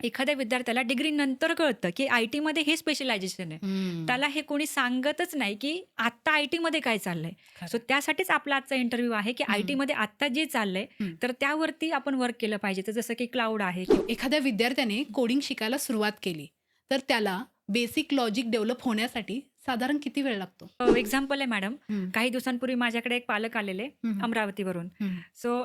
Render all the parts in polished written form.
एखाद्या विद्यार्थ्याला डिग्री नंतर कळतं, की आय-टीमध्ये हे स्पेशलायझेशन आहे. त्याला हे कोणी सांगतच नाही, की आत्ता आय-टीमध्ये काय चाललंय. खरं. सो त्यासाठीच आपला आजचा इंटरव्ह्यू आहे, की आय-टीमध्ये आत्ता जे चाललंय, तर त्यावरती आपण वर्क केलं पाहिजे. तर जसं की क्लाउड आहे. एखाद्या विद्यार्थ्याने कोडिंग शिकायला सुरुवात केली, तर त्याला बेसिक लॉजिक डेव्हलप होण्यासाठी साधारण किती वेळ लागतो? एक्झाम्पल आहे मॅडम. काही दिवसांपूर्वी माझ्याकडे एक पालक आलेले अमरावतीवरून. सो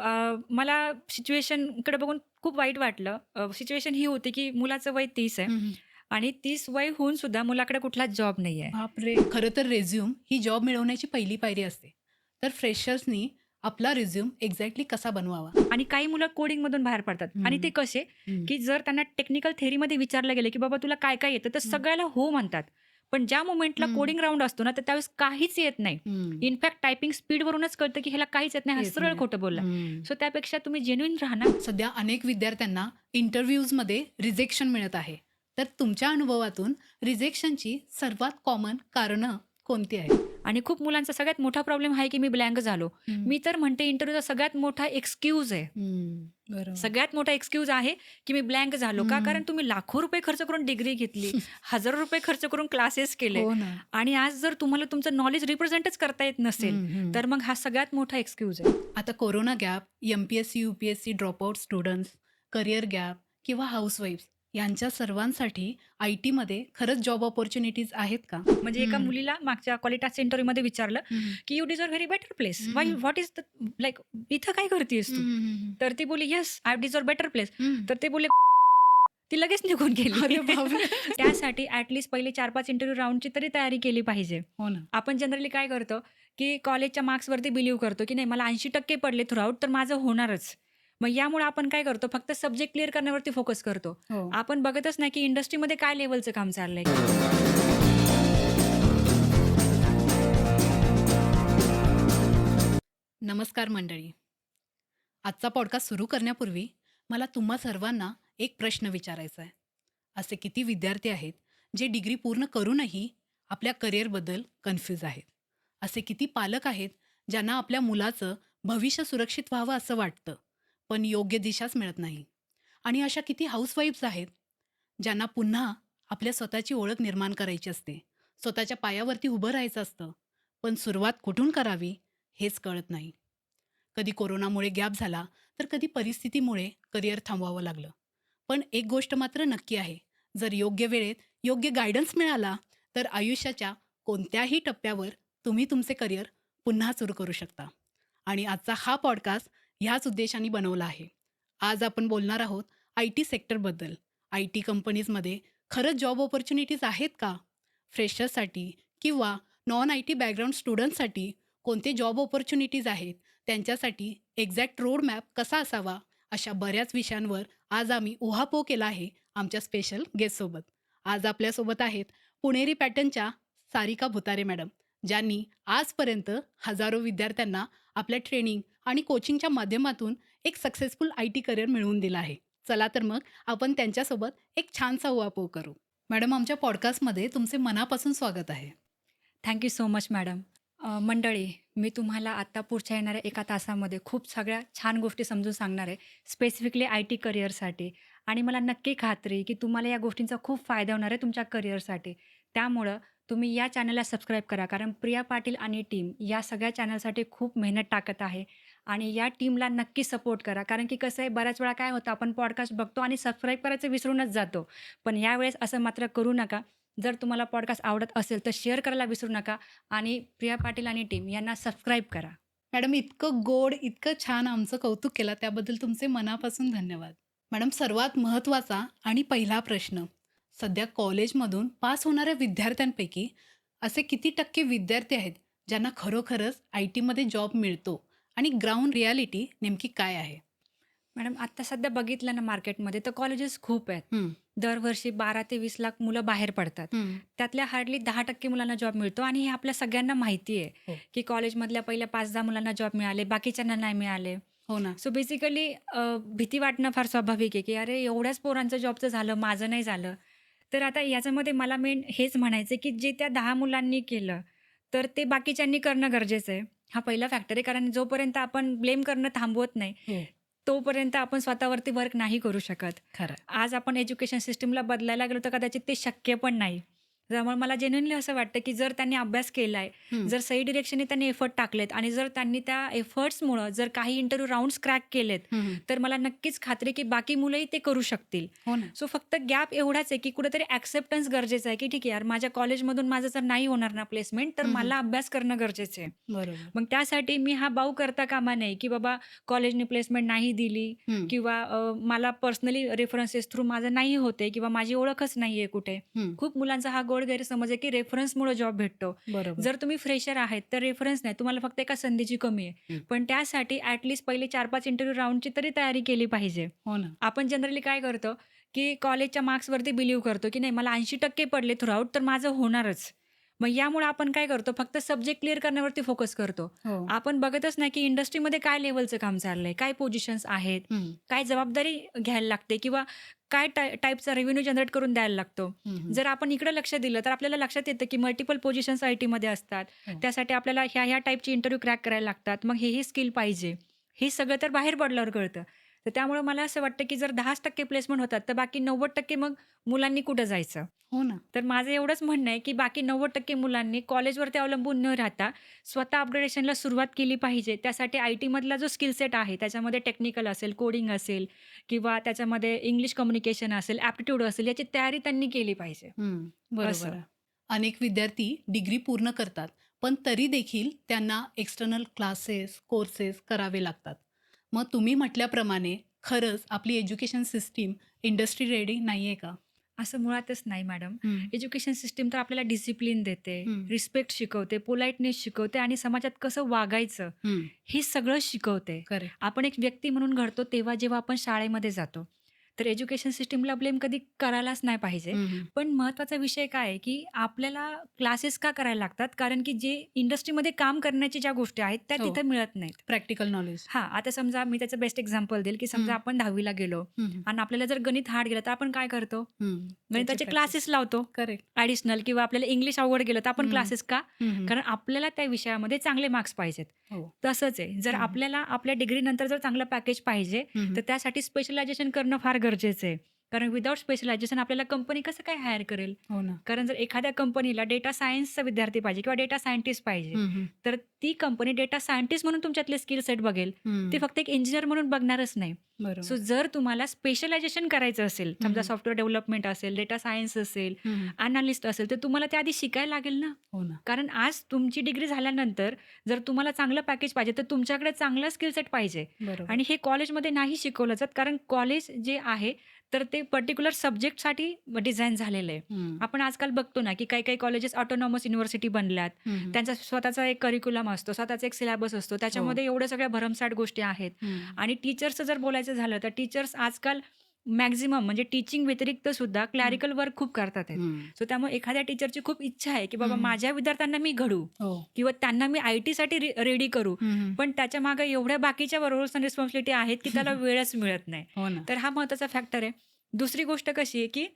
मला सिच्युएशनकडे बघून खूप वाईट वाटलं. सिच्युएशन ही होती, की मुलाचं वय 30 आहे आणि 30 वय होऊन सुद्धा मुलाकडे कुठलाच जॉब नाहीये. बापरे! खरं तर रिझ्यूम ही जॉब मिळवण्याची पहिली पायरी असते. तर फ्रेशर्सनी आपला रिझ्यूम एक्झॅक्टली कसा बनवावा? आणि काही मुलं कोडिंगमधून बाहेर पडतात आणि ते कसे, की जर त्यांना टेक्निकल थेअरीमध्ये विचारलं गेलं, की बाबा तुला काय-काय येतं? तर सगळ्याला हो म्हणतात. पण ज्या मोमेंटला कोडिंग राउंड असतो ना, तर त्यावेळेस काहीच येत नाही. इनफॅक्ट टायपिंग स्पीडवरूनच कळतं, की ह्याला काहीच येत नाही. हा येत सरळ नाही. खोटं बोलला. सो त्यापेक्षा तुम्ही जेन्युइन राहा ना. सध्या अनेक विद्यार्थ्यांना इंटरव्ह्यूजमध्ये रिजेक्शन मिळत आहे. तर तुमच्या अनुभवातून रिजेक्शनची सर्वात कॉमन कारणं कोणती आहेत? आणि खूप मुलांचा सगळ्यात मोठा प्रॉब्लेम आहे, की मी ब्लँक झालो. मी तर म्हणते इंटरव्ह्यूचा सगळ्यात मोठा एक्सक्यूज आहे. बरोबर. सगळ्यात मोठा एक्सक्यूज आहे, की मी ब्लँक झालो. का? कारण तुम्ही लाखो रुपये खर्च करून डिग्री घेतली, हजारो रुपये खर्च करून क्लासेस केले हो ना. आणि आज जर तुम्हाला तुमचं नॉलेज रिप्रेझेंटच करता येत नसेल, तर मग हा सगळ्यात मोठा एक्सक्यूज आहे. आता corona gap, MPSC, UPSC dropout students, career gap किंवा हाऊसवाईफ्स यांच्या सर्वांसाठी आय-टीमध्ये खरंच जॉब अपॉर्च्युनिटीज आहेत का? म्हणजे एका मुलीला मागच्या क्वालिटास इंटरव्ह्यूमध्ये विचारलं, की "you deserve very better place. What is the like इथं काय करतीयेस तू?" तर ती बोलली, "yes, I deserve better place." तर ते बोलले, ती लगेच निघून गेली. अरे बापरे! त्यासाठी ॲटलीस्ट पहिले 4-5 इंटरव्ह्यू राउंडची तरी तयारी केली पाहिजे. हो ना. आपण जनरली काय करतो, की कॉलेजच्या मार्क्सवरती बिलीव्ह करतो, की नाही मला 80% पडले थ्रूआउट तर माझं होणारच. मग यामुळे आपण काय करतो, फक्त सब्जेक्ट क्लिअर करण्यावरती फोकस करतो. हो. आपण बघतच नाही, की इंडस्ट्रीमध्ये काय लेव्हलचं काम चाललंय. नमस्कार मंडळी. आजचा पॉडकास्ट सुरू करण्यापूर्वी मला तुम्हा सर्वांना एक प्रश्न विचारायचा आहे. असे किती विद्यार्थी आहेत जे डिग्री पूर्ण करूनही आपल्या करिअरबद्दल कन्फ्यूज आहेत? असे किती पालक आहेत ज्यांना आपल्या मुलाचं भविष्य सुरक्षित व्हावं असं वाटतं, पण योग्य दिशाच मिळत नाही? आणि अशा किती हाऊसवाईफ्स आहेत ज्यांना पुन्हा आपल्या स्वतःची ओळख निर्माण करायची असते, स्वतःच्या पायावरती उभं राहायचं असतं, पण सुरुवात कुठून करावी हेच कळत नाही. कधी कोरोनामुळे गॅप झाला, तर कधी परिस्थितीमुळे करिअर थांबवावं लागलं. पण एक गोष्ट मात्र नक्की आहे, जर योग्य वेळेत योग्य गायडन्स मिळाला, तर आयुष्याच्या कोणत्याही टप्प्यावर तुम्ही तुमचे करिअर पुन्हा सुरू करू शकता. आणि आजचा हा पॉडकास्ट ह्याच उद्देशाने बनवला आहे. आज आपण बोलणार आहोत आय-टी सेक्टरबद्दल. आय-टी कंपनीजमध्ये खरंच जॉब ऑपॉर्च्युनिटीज आहेत का? फ्रेशर्ससाठी किंवा नॉन आय-टी बॅकग्राऊंड स्टुडंट्ससाठी कोणते जॉब ऑपॉर्च्युनिटीज आहेत? त्यांच्यासाठी एक्झॅक्ट रोड मॅप कसा असावा? अशा बऱ्याच विषयांवर आज आम्ही उहापोह केला आहे आमच्या स्पेशल गेस्टसोबत. आज आपल्यासोबत आहेत पुणेरी पॅटर्नच्या सारिका भुतारे मॅडम, ज्यांनी आजपर्यंत हजारो विद्यार्थ्यांना आपल्या ट्रेनिंग आणि कोचिंगच्या माध्यमातून एक सक्सेसफुल आय-टी करिअर मिळवून दिलं आहे. चला तर मग आपण त्यांच्यासोबत एक छानसा उहापोह करू. मॅडम, आमच्या पॉडकास्टमध्ये तुमचे मनापासून स्वागत आहे. Thank you so much madam. मंडळी, मी तुम्हाला आता पुढच्या येणाऱ्या 1 तासामध्ये खूप सगळ्या छान गोष्टी समजून सांगणार आहे, स्पेसिफिकली आय-टी करिअरसाठी. आणि मला नक्की खात्री आहे, की तुम्हाला या गोष्टींचा खूप फायदा होणार आहे तुमच्या करिअरसाठी. त्यामुळं तुम्ही या चॅनलला सबस्क्राईब करा, कारण प्रिया पाटील आणि टीम या सगळ्या चॅनलसाठी खूप मेहनत टाकत आहे आणि या टीमला नक्की सपोर्ट करा. कारण की कसं आहे, बऱ्याच वेळा काय होतं, आपण पॉडकास्ट बघतो आणि सबस्क्राईब करायचं विसरूनच जातो. पण यावेळेस असं मात्र करू नका. जर तुम्हाला पॉडकास्ट आवडत असेल, तर शेअर करायला विसरू नका आणि प्रिया पाटील आणि टीम यांना सबस्क्राईब करा. मॅडम, इतकं गोड, इतकं छान आमचं कौतुक केलं त्याबद्दल तुमचे मनापासून धन्यवाद. मॅडम, सर्वात महत्त्वाचा आणि पहिला प्रश्न, सध्या कॉलेजमधून पास होणाऱ्या विद्यार्थ्यांपैकी असे किती टक्के विद्यार्थी आहेत ज्यांना खरोखरच आय-टीमध्ये जॉब मिळतो आणि ग्राउंड रियालिटी नेमकी काय आहे? मॅडम, आता सध्या बघितलं ना मार्केटमध्ये, तर कॉलेजेस खूप आहेत. हं, दरवर्षी 12 ते 20 लाख मुलं बाहेर पडतात. हं. त्यातल्या हार्डली 10% मुलांना जॉब मिळतो आणि हे आपल्या सगळ्यांना माहिती आहे, हो. की कॉलेजमधल्या पहिल्या 5-10 मुलांना जॉब मिळाले, बाकीच्यांना नाही मिळाले. हो ना. सो बेसिकली भीती वाटणं फार स्वाभाविक आहे, की अरे एवढ्याच पोरांचं जॉबचं झालं, माझं नाही झालं. तर आता याच्यामध्ये मला मेन हेच म्हणायचं आहे, की जे त्या 10 मुलांनी केलं, तर ते बाकीच्यांनी करणं गरजेचं आहे. हा पहिला फॅक्टर आहे, कारण जोपर्यंत आपण ब्लेम करणं थांबवत नाही, हो. तोपर्यंत आपण स्वतःवरती वर्क नाही करू शकत. खरं. आज आपण एज्युकेशन सिस्टमला बदलायला गेलो तर कदाचित ते शक्य पण नाही. त्यामुळे मला जेन्युइनली असं वाटतं, की जर त्यांनी अभ्यास केलाय, हं. जर सही डिरेक्शनने त्यांनी एफर्ट टाकलेत आणि जर त्यांनी त्या एफर्ट्समुळं जर काही इंटरव्ह्यू राउंड्स क्रॅक केलेत, हं. तर मला नक्कीच खात्री आहे, की बाकी मुलंही ते करू शकतील. हो ना. सो फक्त गॅप एवढाच आहे, की कुठेतरी ॲक्सेप्टन्स गरजेचं आहे, की ठीक आहे यार, माझ्या कॉलेजमधून माझं जर नाही होणार ना प्लेसमेंट, तर हं. मला अभ्यास करणं गरजेचं आहे. बरोबर. मग त्यासाठी मी हा बाऊ करता कामा नये, की बाबा कॉलेजने प्लेसमेंट नाही दिली हं. किंवा मला पर्सनली रेफरन्सेस थ्रू माझं नाही होते किंवा माझी ओळखच नाही आहे कुठे. हं. खूप मुलांचा हा गोड गैरसमज आहे, की रेफरन्समुळे जॉब भेटतो. बरोबर. जर तुम्ही फ्रेशर आहेत, तर रेफरन्स नाही. तुम्हाला फक्त एका संधीची कमी आहे. हं. पण त्यासाठी ॲटलीस्ट पहिले 4-5 इंटरव्ह्यू राउंडची तरी तयारी केली पाहिजे. हो ना. आपण जनरली काय करतो, की कॉलेजच्या मार्क्सवरती बिलीव्ह करतो, की नाही मला 80% पडले थ्रूआउट तर माझं होणारच. मग यामुळे आपण काय करतो, फक्त सब्जेक्ट क्लिअर करण्यावरती फोकस करतो. हो. आपण बघतच नाही, की इंडस्ट्रीमध्ये काय लेव्हलचं काम चाललंय, काय पोझिशन्स आहेत, हं. काय जबाबदारी घ्यायला लागते किंवा काय टाईपचा रेव्हेन्यू जनरेट करून द्यायला लागतो. हं. जर आपण इकडे लक्ष दिलं तर आपल्याला लक्षात येतं, की मल्टिपल पोझिशन्स आय-टीमध्ये असतात. हो. त्यासाठी आपल्याला ह्या टाईपची इंटरव्ह्यू क्रॅक करायला लागतात. मग हे स्किल पाहिजे. हे सगळं तर बाहेर पडल्यावर कळतं. तर त्यामुळे मला असं वाटतं, की जर 10% प्लेसमेंट होतात, तर बाकी 90% मग मुलांनी कुठं जायचं? हो ना. तर माझं एवढंच म्हणणं आहे, की बाकी 90% मुलांनी कॉलेजवरती अवलंबून न राहता स्वतः अपग्रेडेशनला सुरुवात केली पाहिजे. त्यासाठी आय-टीमधला जो स्किल सेट आहे, त्याच्यामध्ये टेक्निकल असेल, कोडिंग असेल किंवा त्याच्यामध्ये इंग्लिश कम्युनिकेशन असेल, ॲप्टिट्यूड असेल, याची तयारी त्यांनी केली पाहिजे. हं. बरोबर असं. आहे. अनेक विद्यार्थी डिग्री पूर्ण करतात, पण तरी देखील त्यांना एक्सटर्नल क्लासेस, कोर्सेस करावे लागतात. मग तुम्ही म्हटल्याप्रमाणे खरंच आपली एज्युकेशन सिस्टीम इंडस्ट्री रेडी नाहीये का? असं मुळातच नाही मॅडम. हं. एज्युकेशन सिस्टम तर आपल्याला डिसिप्लिन देते, हं. रिस्पेक्ट शिकवते, पोलाइटनेस शिकवते आणि समाजात कसं वागायचं हं. हे सगळं शिकवते. करेक्ट. आपण एक व्यक्ती म्हणून घडतो तेव्हा जेव्हा आपण शाळेमध्ये जातो. तर एज्युकेशन सिस्टमला ब्लेम कधी करायलाच नाही पाहिजे. हं. पण महत्त्वाचा विषय काय आहे, की आपल्याला क्लासेस का करायला लागतात? कारण की जे इंडस्ट्रीमध्ये काम करण्याच्या ज्या गोष्टी आहेत त्या हो. तिथं मिळत नाहीत. Practical knowledge. हां, आता समजा मी त्याचं बेस्ट एक्झाम्पल देईल, की समजा हं. आपण 10वी ला गेलो हं. आणि आपल्याला जर गणित हार्ड गेलं तर आपण काय करतो? हं. गणिताचे क्लासेस लावतो. करेक्ट. ॲडिशनल किंवा आपल्याला इंग्लिश अवघड गेलं तर आपण हं. क्लासेस का? हं. कारण आपल्याला त्या विषयामध्ये चांगले मार्क्स पाहिजेत. हो. तसंच आहे. जर हं. आपल्याला आपल्या डिग्रीनंतर जर चांगलं पॅकेज पाहिजे, हं. तर त्यासाठी स्पेशलायझेशन करणं फार गरजेचं आहे. कारण विदाऊट स्पेशलायझेशन आपल्याला कंपनी कसं काय हायर करेल? हो ना. कारण जर एखाद्या कंपनीला डेटा सायन्सचा विद्यार्थी पाहिजे किंवा डेटा सायंटिस्ट पाहिजे, हं. तर ती कंपनी डेटा सायंटिस्ट म्हणून तुमच्यातले स्किल सेट बघेल. हं. ती फक्त एक इंजिनिअर म्हणून बघणारच नाही. सो बरोबर. जर तुम्हाला स्पेशलायझेशन करायचं असेल, समजा हं. सॉफ्टवेअर डेव्हलपमेंट असेल, डेटा सायन्स असेल, हं. अॅनालिस्ट असेल, तर तुम्हाला त्याआधी शिकायला लागेल ना. हो ना. कारण आज तुमची डिग्री झाल्यानंतर जर तुम्हाला चांगलं पॅकेज पाहिजे, तर तुमच्याकडे चांगला स्किल सेट पाहिजे. बरोबर. आणि हे कॉलेजमध्ये नाही शिकवलं जात. कारण कॉलेज जे आहे, तर ते पर्टिक्युलर सब्जेक्टसाठी डिझाइन झालेलं आहे. हं. आपण आजकाल बघतो ना, की काही-काही कॉलेजेस ऑटोनॉमस युनिव्हर्सिटी बनल्यात. हं. त्यांचा स्वतःचा एक करिक्युलम असतो, स्वतःचा एक सिलेबस असतो. त्याच्यामध्ये एवढ्या सगळ्या भरमसाठ गोष्टी आहेत. हं. आणि टीचर्सचं जर बोलायचं झालं, तर टीचर्स आजकाल मॅक्सिमम म्हणजे टीचिंग व्यतिरिक्त सुद्धा क्लॅरिकल वर्क खूप करतात आहेत. हं. सो त्यामुळे एखाद्या टीचरची खूप इच्छा आहे, की बाबा हं. माझ्या विद्यार्थ्यांना मी घडू हो. किंवा त्यांना मी आय-टीसाठी रेडी करू. हं. पण त्याच्यामागे एवढ्या बाकीच्या रोल्स आणि रिस्पॉन्सिबिलिटी आहेत, की त्याला वेळच मिळत नाही. हो ना. तर हा महत्त्वाचा फॅक्टर आहे. दुसरी गोष्ट कशी आहे, की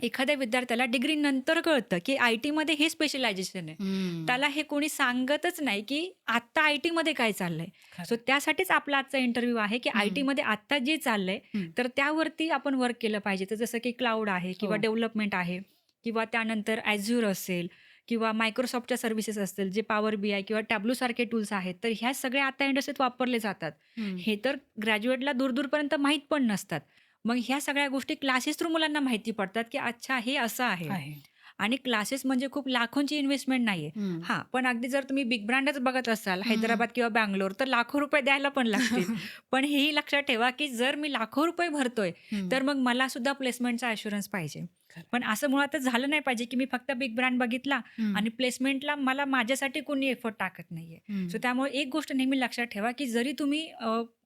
एखाद्या विद्यार्थ्याला डिग्री नंतर कळतं, की आय-टीमध्ये हे स्पेशलायझेशन आहे. हं. त्याला हे कोणी सांगतच नाही, की आत्ता आय-टीमध्ये काय चाललंय. खरं. सो त्यासाठीच आपला आजचा इंटरव्ह्यू आहे, की हं. आय-टीमध्ये आत्ता जे चाललंय, हं. तर त्यावरती आपण वर्क केलं पाहिजे. तर जसं की क्लाउड आहे किंवा हो. डेव्हलपमेंट आहे किंवा त्यानंतर Azure असेल किंवा Microsoftच्या सर्व्हिसेस असतील, जे पॉवर BI किंवा टॅब्लूसारखे टूल्स आहेत. तर ह्या सगळ्या आता इंडस्ट्रीत वापरले जातात. हं. हे तर ग्रॅज्युएटला दूर-दूरपर्यंत माहीत पण नसतात. मग ह्या सगळ्या गोष्टी क्लासेस थ्रू मुलांना माहिती पडतात, की अच्छा हे असं आहे. आहे. आणि क्लासेस म्हणजे खूप लाखोंची इन्व्हेस्टमेंट नाहीये. हं. हां, पण अगदी जर तुम्ही बिग ब्रँडच बघत असाल, हं. हैदराबाद किंवा बंगलोर, तर लाखो रुपये द्यायला पण लागतील. पण हेही लक्षात ठेवा, की जर मी लाखो रुपये भरतोय, हं. तर मग मला सुद्धा प्लेसमेंटचा ॲश्युरन्स पाहिजे. खरं. पण असं मुळातच झालं नाही पाहिजे, की मी फक्त बिग ब्रँड बघितला हं. आणि प्लेसमेंटला मला माझ्यासाठी कोणी एफर्ट टाकत नाहीये. हं. सो त्यामुळे एक गोष्ट नेहमी लक्षात ठेवा, की जरी तुम्ही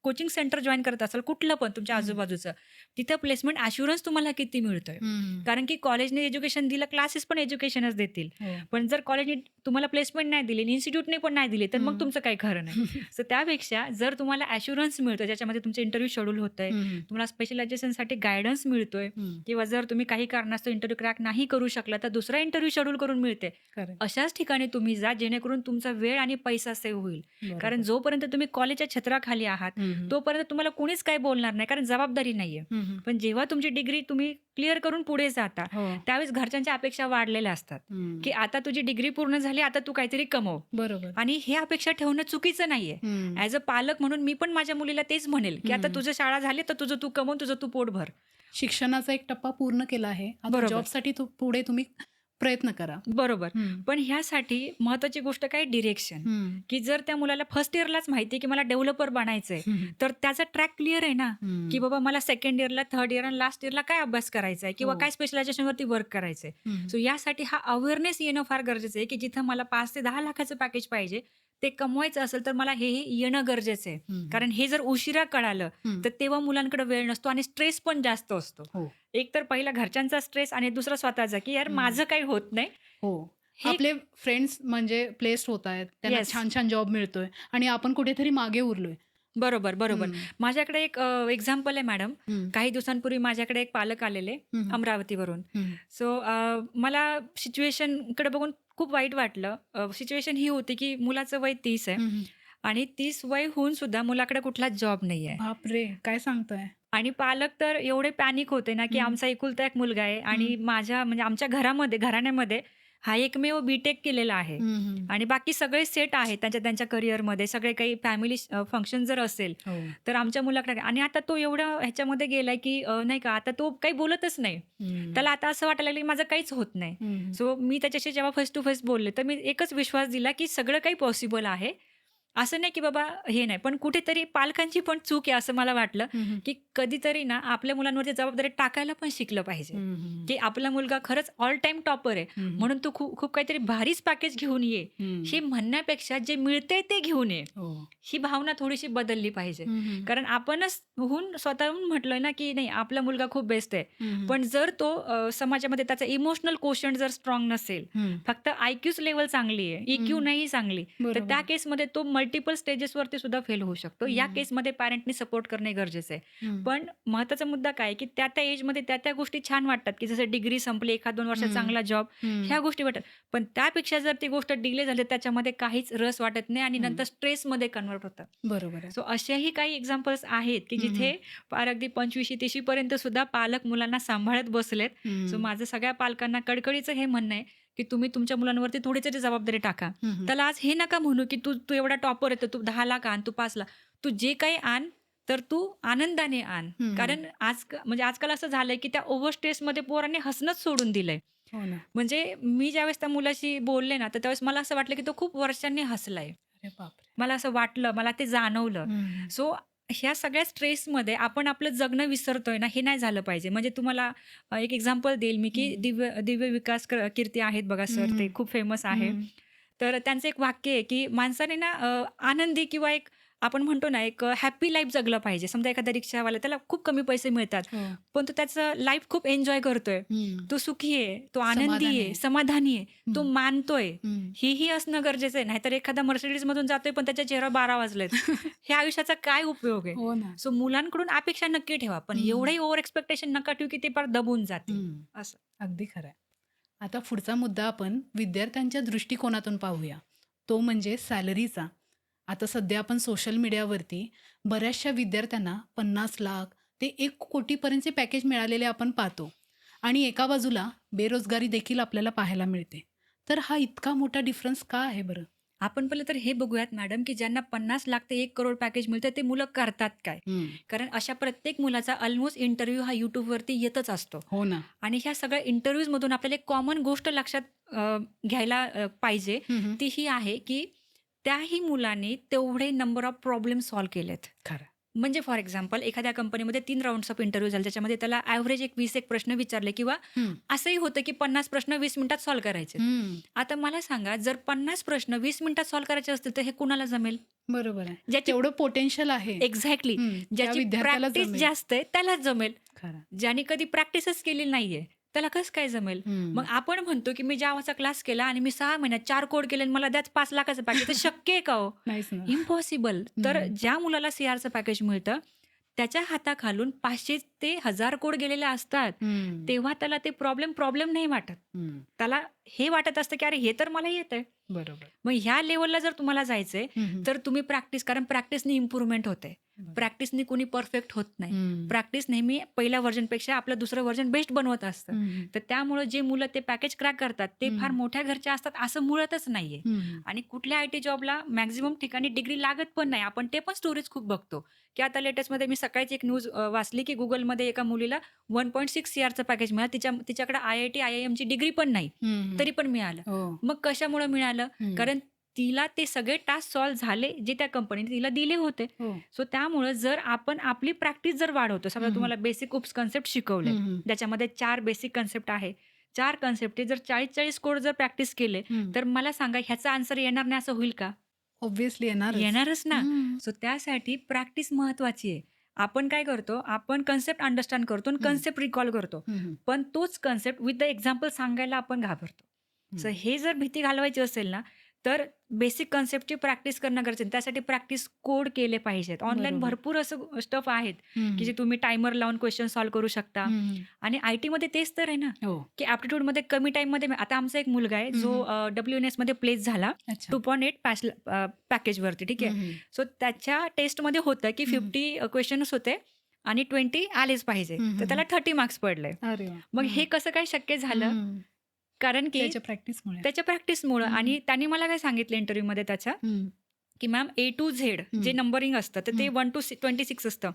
कोचिंग सेंटर जॉइन करत असाल, कुठलं पण तुमच्या हं. आजूबाजूचं, तिथं प्लेसमेंट ॲश्युरन्स तुम्हाला किती मिळतोय. हं. कारण की कॉलेजने एज्युकेशन दिलं, क्लासेस पण एज्युकेशनच देतील. हो. पण जर कॉलेजने तुम्हाला प्लेसमेंट नाही दिली, इन्स्टिट्यूटने पण नाही दिली, तर मग हं. तुमचं काही खरं नाही. सो त्यापेक्षा जर तुम्हाला ॲश्युरन्स मिळतोय, ज्याच्यामध्ये तुमचं इंटरव्ह्यू शेड्यूल होतंय, हं. तुम्हाला स्पेशलायझेशनसाठी गाईडन्स मिळतोय हं. किंवा जर तुम्ही काही कारणास्तव कारणास्तव इंटरव्ह्यू क्रॅक नाही करू शकला तर दुसरा इंटरव्ह्यू शेड्यूल करून मिळते. खरं. अशाच ठिकाणी तुम्ही जा जेणेकरून तुमचा वेळ आणि पैसा सेव्ह होईल. कारण बरोबर. जोपर्यंत तुम्ही कॉलेजच्या छत्राखाली आहात हम्म. तोपर्यंत तुम्हाला कोणीच काही बोलणार नाही, कारण जबाबदारी नाहीये. हम्म. पण जेव्हा तुमची डिग्री तुम्ही क्लिअर करून पुढे जाता हो. त्यावेळेस घरच्यांच्या अपेक्षा वाढलेल्या असतात हम्म. की आता तुझी डिग्री पूर्ण झाली, आता तू काहीतरी कमव. बरोबर. आणि हे अपेक्षा ठेवणं चुकीचं नाहीये. हम्म. ॲज अ पालक म्हणून मी पण माझ्या मुलीला तेच म्हणेल की आता हम्म. तुझं शाळा झाली तर तुझं तू कमवून तुझं तू पोट भर. शिक्षणाचा एक टप्पा पूर्ण केला आहे, आता बरोबर. जॉबसाठी पुढे तुम्ही प्रयत्न करा. बरोबर. हम्म. पण ह्यासाठी महत्वाची गोष्ट काय, डिरेक्शन. हम्म. की जर त्या मुलाला फर्स्ट इयरलाच माहिती की मला डेव्हलपर बनायचंय हम्म. तर त्याचा ट्रॅक क्लिअर आहे ना, हम्म. की बाबा मला सेकंड इयरला, थर्ड इयर आणि लास्ट इयरला काय अभ्यास करायचा आहे किंवा हो. काय स्पेशलायझेशनवरती वर्क करायचंय. हम्म. सो यासाठी हा अवेअरनेस येणं फार गरजेचं आहे की जिथं मला 5 ते 10 लाखाचं पॅकेज पाहिजे ते कमवायचं असेल तर मला हे येणं गरजेचं आहे. हम्म. कारण हे जर उशिरा कळालं हम्म. तर तेव्हा मुलांकडे वेळ नसतो आणि स्ट्रेस पण जास्त असतो. हो. एक तर पहिला घरच्यांचा स्ट्रेस आणि दुसरा स्वतःचा की यार हम्म. माझं काही होत नाही. हो. हे आपले फ्रेंड्स म्हणजे प्लेस्ड होत आहेत, त्यांना Yes. छान छान जॉब मिळतोय आणि आपण कुठेतरी मागे उरलोय. बरोबर बरोबर. हम्म. माझ्याकडे एक एक्झाम्पल आहे मॅडम. हम्म. काही दिवसांपूर्वी माझ्याकडे एक पालक आलेले हम्म. अमरावतीवरून. हम्म. सो मला सिच्युएशनकडे बघून खूप वाईट वाटलं. सिच्युएशन ही होती की मुलाचं वय 30 आहे हम्म. आणि 30 वय होऊन सुद्धा मुलाकडे कुठलाच जॉब नाही आहे. बापरे, काय सांगताय? आणि पालक तर एवढे पॅनिक होते ना की हम्म. आमचा एकुलता एक मुलगा आहे आणि माझ्या म्हणजे आमच्या घराण्यामध्ये हा एकमेव बीटेक केलेला आहे हम्म. आणि बाकी सगळे सेट आहेत त्यांच्या करिअरमध्ये. सगळे काही फॅमिली फंक्शन जर असेल हो. तर आमच्या मुलाकडे, आणि आता तो एवढा ह्याच्यामध्ये गेलाय की नाही का, आता तो काही बोलतच नाही. हम्म. त्याला आता असं वाटायला लागलं की माझं काहीच होत नाही. हम्म. सो मी त्याच्याशी जेव्हा फेस टू फेस बोलले तर मी एकच विश्वास दिला की सगळं काही पॉसिबल आहे. असं नाही की बाबा हे नाही, पण कुठेतरी पालकांची पण चूक आहे असं मला वाटलं हम्म. की कधीतरी ना आपल्या मुलांवरती जबाबदारी टाकायला पण शिकलं पाहिजे. हम्म. की आपला मुलगा खरंच ऑल टाइम टॉपर आहे हम्म. म्हणून तू खूप खूप काहीतरी भारीच पॅकेज घेऊन ये, हम्म. हे म्हणण्यापेक्षा जे मिळते ते घेऊन ये, हो. ही भावना थोडीशी बदलली पाहिजे. हम्म. कारण आपणच स्वतःहून म्हटलोय ना की नाही आपला मुलगा खूप बेस्ट आहे, हम्म. पण जर तो समाजामध्ये त्याचा इमोशनल कोशंट जर स्ट्रॉंग नसेल, हम्म. फक्त आयक्यूच लेवल चांगली आहे, इक्यू हम्म. नाही चांगली, तर बरोबर. त्या केसमध्ये तो मल्टिपल स्टेजेसवरती सुद्धा फेल होऊ शकतो. या हम्म. केसमध्ये पॅरेंटनी सपोर्ट करणे गरजेचं आहे. हम्म. पण महत्त्वाचा मुद्दा काय आहे, की त्या एजमध्ये त्या गोष्टी छान वाटतात, की जसं डिग्री संपली, 1-2 वर्षात हम्म. चांगला जॉब, हम्म. ह्या गोष्टी वाटतात. पण त्यापेक्षा जर ती गोष्ट डिले झाली त्याच्यामध्ये काहीच रस वाटत नाही आणि हम्म. नंतर स्ट्रेसमध्ये कन्वर्ट होतं. बरोबर आहे. सो असेही काही एक्झाम्पल्स आहेत की जिथे पार अगदी 25-30 पर्यंत सुद्धा पालक मुलांना सांभाळत बसलेत. सो माझं सगळ्या पालकांना कडकडीचं हे म्हणणं आहे की तुम्ही तुमच्या मुलांवरती थोडी तरी जबाबदारी टाका. हम्म. त्याला आज हे नका म्हणू की तू तू एवढा टॉपर येतो, तू 10 लाख आण, तू 5 लाख, तू जे काही आण तर तू आनंदाने आण. हम्म. कारण म्हणजे आजकाल असं झालंय की त्या ओव्हर स्ट्रेसमध्ये पोरांनी हसणंच सोडून दिलंय. हो ना. म्हणजे मी ज्यावेळेस त्या मुलाशी बोलले ना तर त्यावेळेस मला असं वाटलं की तो खूप वर्षांनी हसलाय. अरे बापरे. मला असं वाटलं, मला ते जाणवलं. हम्म. सो ह्या सगळ्या स्ट्रेसमध्ये आपण आपलं जगणं विसरतोय ना, हे नाही झालं पाहिजे. म्हणजे तुम्हाला एक एक्झाम्पल देईल मी की दिव्य विकास कीर्ती आहेत बघा सर, ते खूप फेमस आहे. हम्म. तर त्यांचं एक वाक्य आहे की माणसाने ना आनंदी किंवा एक आपण म्हणतो ना एक हॅपी लाईफ जगलं पाहिजे. समजा एखादा रिक्षावाला, त्याला खूप कमी पैसे मिळतात हो. पण तो त्याचं लाईफ खूप एन्जॉय करतोय, हम्म. तो सुखी आहे, तो आनंदी समाधानी आहे, आहे. समाधानी आहे, तो हम्म. मानतोय, हम्म. ही असणं गरजेचं आहे. नाहीतर एखादा मर्सिडीज मधून जातोय पण त्याच्या चेहऱ्यावर 12 वाजलेत, हे आयुष्याचा काय उपयोग आहे. हो ना. सो मुलांकडून अपेक्षा नक्की ठेवा, पण एवढंही ओव्हर एक्सपेक्टेशन नका ठेवू की ते फार दबून जातील. हम्म. असं. अगदी खरं आहे. आता पुढचा मुद्दा आपण विद्यार्थ्यांच्या दृष्टिकोनातून पाहूया, तो म्हणजे सॅलरीचा. आता सध्या आपण सोशल मीडियावरती बऱ्याचशा विद्यार्थ्यांना 50 लाख ते 1 कोटीपर्यंतचे पॅकेज मिळालेले आपण पाहतो आणि एका बाजूला बेरोजगारी देखील आपल्याला पाहायला मिळते. तर हा इतका मोठा डिफरन्स का आहे बरं? आपण पहिलं तर हे बघूयात मॅडम की ज्यांना 50 लाख ते 1 करोड पॅकेज मिळतं ते मुलं करतात काय. कारण अशा प्रत्येक मुलाचा ऑलमोस्ट इंटरव्ह्यू हा युट्यूबवरती येतच असतो. हो ना. आणि ह्या सगळ्या इंटरव्ह्यूजमधून आपल्याला एक कॉमन गोष्ट लक्षात घ्यायला पाहिजे. ती ही आहे की त्याही मुलांनी तेवढे नंबर ऑफ प्रॉब्लेम सॉल्व्ह केलेत. खरं. म्हणजे फॉर एक्झाम्पल एखाद्या कंपनीमध्ये 3 राऊंड्स ऑफ इंटरव्ह्यू झाले, त्याच्यामध्ये त्याला ॲव्हरेज 20 प्रश्न विचारले किंवा असंही होतं की 50 प्रश्न 20 मिनिटात सॉल्व्ह करायचे. आता मला सांगा, जर 50 प्रश्न 20 मिनिटात सॉल्व्ह करायचे असतील तर हे कुणाला जमेल? बरोबर आहे. ज्याची तेवढं पोटेन्शियल आहे. एक्झॅक्टली, त्या ज्याची विद्यार्थ्याला प्रॅक्टिस जमेल. जास्त आहे त्यालाच जमेल. खरं. ज्याने कधी प्रॅक्टिसच केली नाहीये त्याला कसं काय जमेल? मग आपण म्हणतो की मी जावाचा क्लास केला आणि मी 6 महिन्यात 4 कोड केले आणि मला द्याच 5 लाखाचं पॅकेज, तर शक्य आहे का हो? नाहीच ना. इम्पॉसिबल. तर ज्या मुलाला CRचं पॅकेज मिळतं त्याच्या हाताखालून 500 ते 1000 कोड गेलेले असतात. तेव्हा त्याला ते प्रॉब्लेम नाही वाटत. त्याला हे वाटत असतं, की अरे हे तर मला येतंय. बरोबर. मग ह्या लेव्हलला जर तुम्हाला जायचंय, तर तुम्ही कारण प्रॅक्टिसनी इम्प्रूव्हमेंट होते. प्रॅक्टिसनी कोणी परफेक्ट होत नाही. प्रॅक्टिस नेहमी पहिल्या व्हर्जनपेक्षा आपलं दुसरं व्हर्जन बेस्ट बनवत असतं. तर त्यामुळे जे मुलं ते पॅकेज क्रॅक करतात, ते फार मोठ्या घरचे असतात असं मुळातच नाहीये. आणि कुठल्या आयटी जॉबला मॅक्झिमम ठिकाणी डिग्री लागत पण नाही. आपण ते पण स्टोरीज खूप बघतो, की आता लेटेस्टमध्ये मी सकाळीच एक न्यूज वाचली, की Googleमध्ये एका मुलीला 1.6 सीआरचं पॅकेज मिळालं. तिच्याकडे IIT, IIMची डिग्री पण नाही, तरी पण मिळालं. हो. मग कशामुळे मिळालं? कारण तिला ते सगळे टास्क सॉल्व्ह झाले जे त्या कंपनीने तिला दिले होते. हो. सो त्यामुळे जर आपण आपली प्रॅक्टिस जर वाढवतो, समजा तुम्हाला बेसिक उप्स कन्सेप्ट शिकवले, ज्याच्यामध्ये 4 बेसिक कन्सेप्ट आहे. 4 कन्सेप्ट जर 40-40 कोड जर प्रॅक्टिस केले, तर मला सांगा ह्याचा आन्सर येणार नाही असं होईल का? ऑब्व्हियसली येणारच ना. सो त्यासाठी प्रॅक्टिस महत्वाची आहे. आपण काय करतो, आपण कन्सेप्ट अंडरस्टँड करतो आणि कन्सेप्ट रिकॉल करतो. पण तोच कन्सेप्ट विथ द एक्झाम्पल सांगायला आपण घाबरतो. सो हे जर भीती घालवायची असेल ना, तर बेसिक कन्सेप्टची प्रॅक्टिस करणं गरजेचं आहे. त्यासाठी प्रॅक्टिस कोड केले पाहिजेत. ऑनलाईन बरोबर. भरपूर असं स्टफ आहेत, की जे तुम्ही टायमर लावून क्वेश्चन सॉल्व्ह करू शकता. आणि आयटीमध्ये तेच तर आहे ना, हो. की ॲप्टिट्यूडमध्ये कमी टाईममध्ये आता आमचा एक मुलगा आहे, जो WNSमध्ये प्लेस झाला अच्छा. 2.8 पॅकेजवरती. ठीक आहे. सो त्याच्या टेस्टमध्ये होतं, की 50 क्वेश्चन्स होते आणि 20 आलेच पाहिजे. तर त्याला 30 मार्क्स पडले. अरे वा. मग हे कसं काय शक्य झालं? कारण की त्याच्या प्रॅक्टिसमुळे. त्याच्या प्रॅक्टिसमुळं. आणि त्यांनी मला काय सांगितलं इंटरव्ह्यूमध्ये त्याच्या, की मॅम A to Z जे नंबरिंग असतं, तर ते 1 to 26 असतं.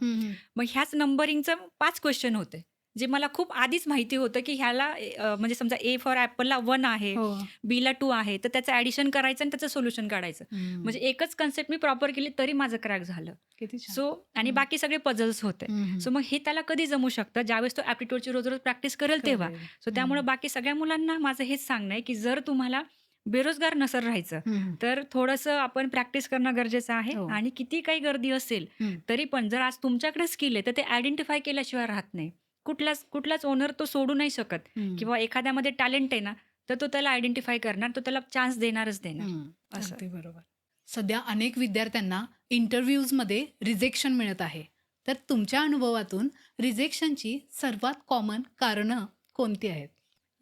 मग ह्याच नंबरिंगचं 5 क्वेश्चन होते, जे मला खूप आधीच माहिती होतं, की ह्याला म्हणजे समजा A फॉर ॲपलला 1 आहे, हो. Bला 2 आहे, तर त्याचं ॲडिशन करायचं आणि त्याचं सोल्युशन काढायचं. म्हणजे एकच कन्सेप्ट मी प्रॉपर केली तरी माझं क्रॅक झालं. किती छान. सो आणि बाकी सगळे पझल्स होते. सो मग हे त्याला कधी जमू शकतं, ज्यावेळेस तो ॲप्टिट्यूडची रोज प्रॅक्टिस करेल तेव्हा. सो त्यामुळे बाकी सगळ्या मुलांना माझं हेच सांगणं आहे, की जर तुम्हाला बेरोजगार नसेल राहायचं, तर थोडंसं आपण प्रॅक्टिस करणं गरजेचं आहे. हो. आणि किती काही गर्दी असेल, तरी पण जर आज तुमच्याकडे स्किल आहे, तर ते आयडेंटिफाय केल्याशिवाय राहत नाही. कुठलाच ओनर तो सोडू नाही शकत. किंवा एखाद्यामध्ये टॅलेंट आहे ना, तर तो त्याला आयडेंटिफाय करणार, तो त्याला चान्स देणारच देणार. असं. अगदी बरोबर. सध्या अनेक विद्यार्थ्यांना इंटरव्ह्यूजमध्ये रिजेक्शन मिळत आहे. तर तुमच्या अनुभवातून रिजेक्शनची सर्वात कॉमन कारणं कोणती आहेत?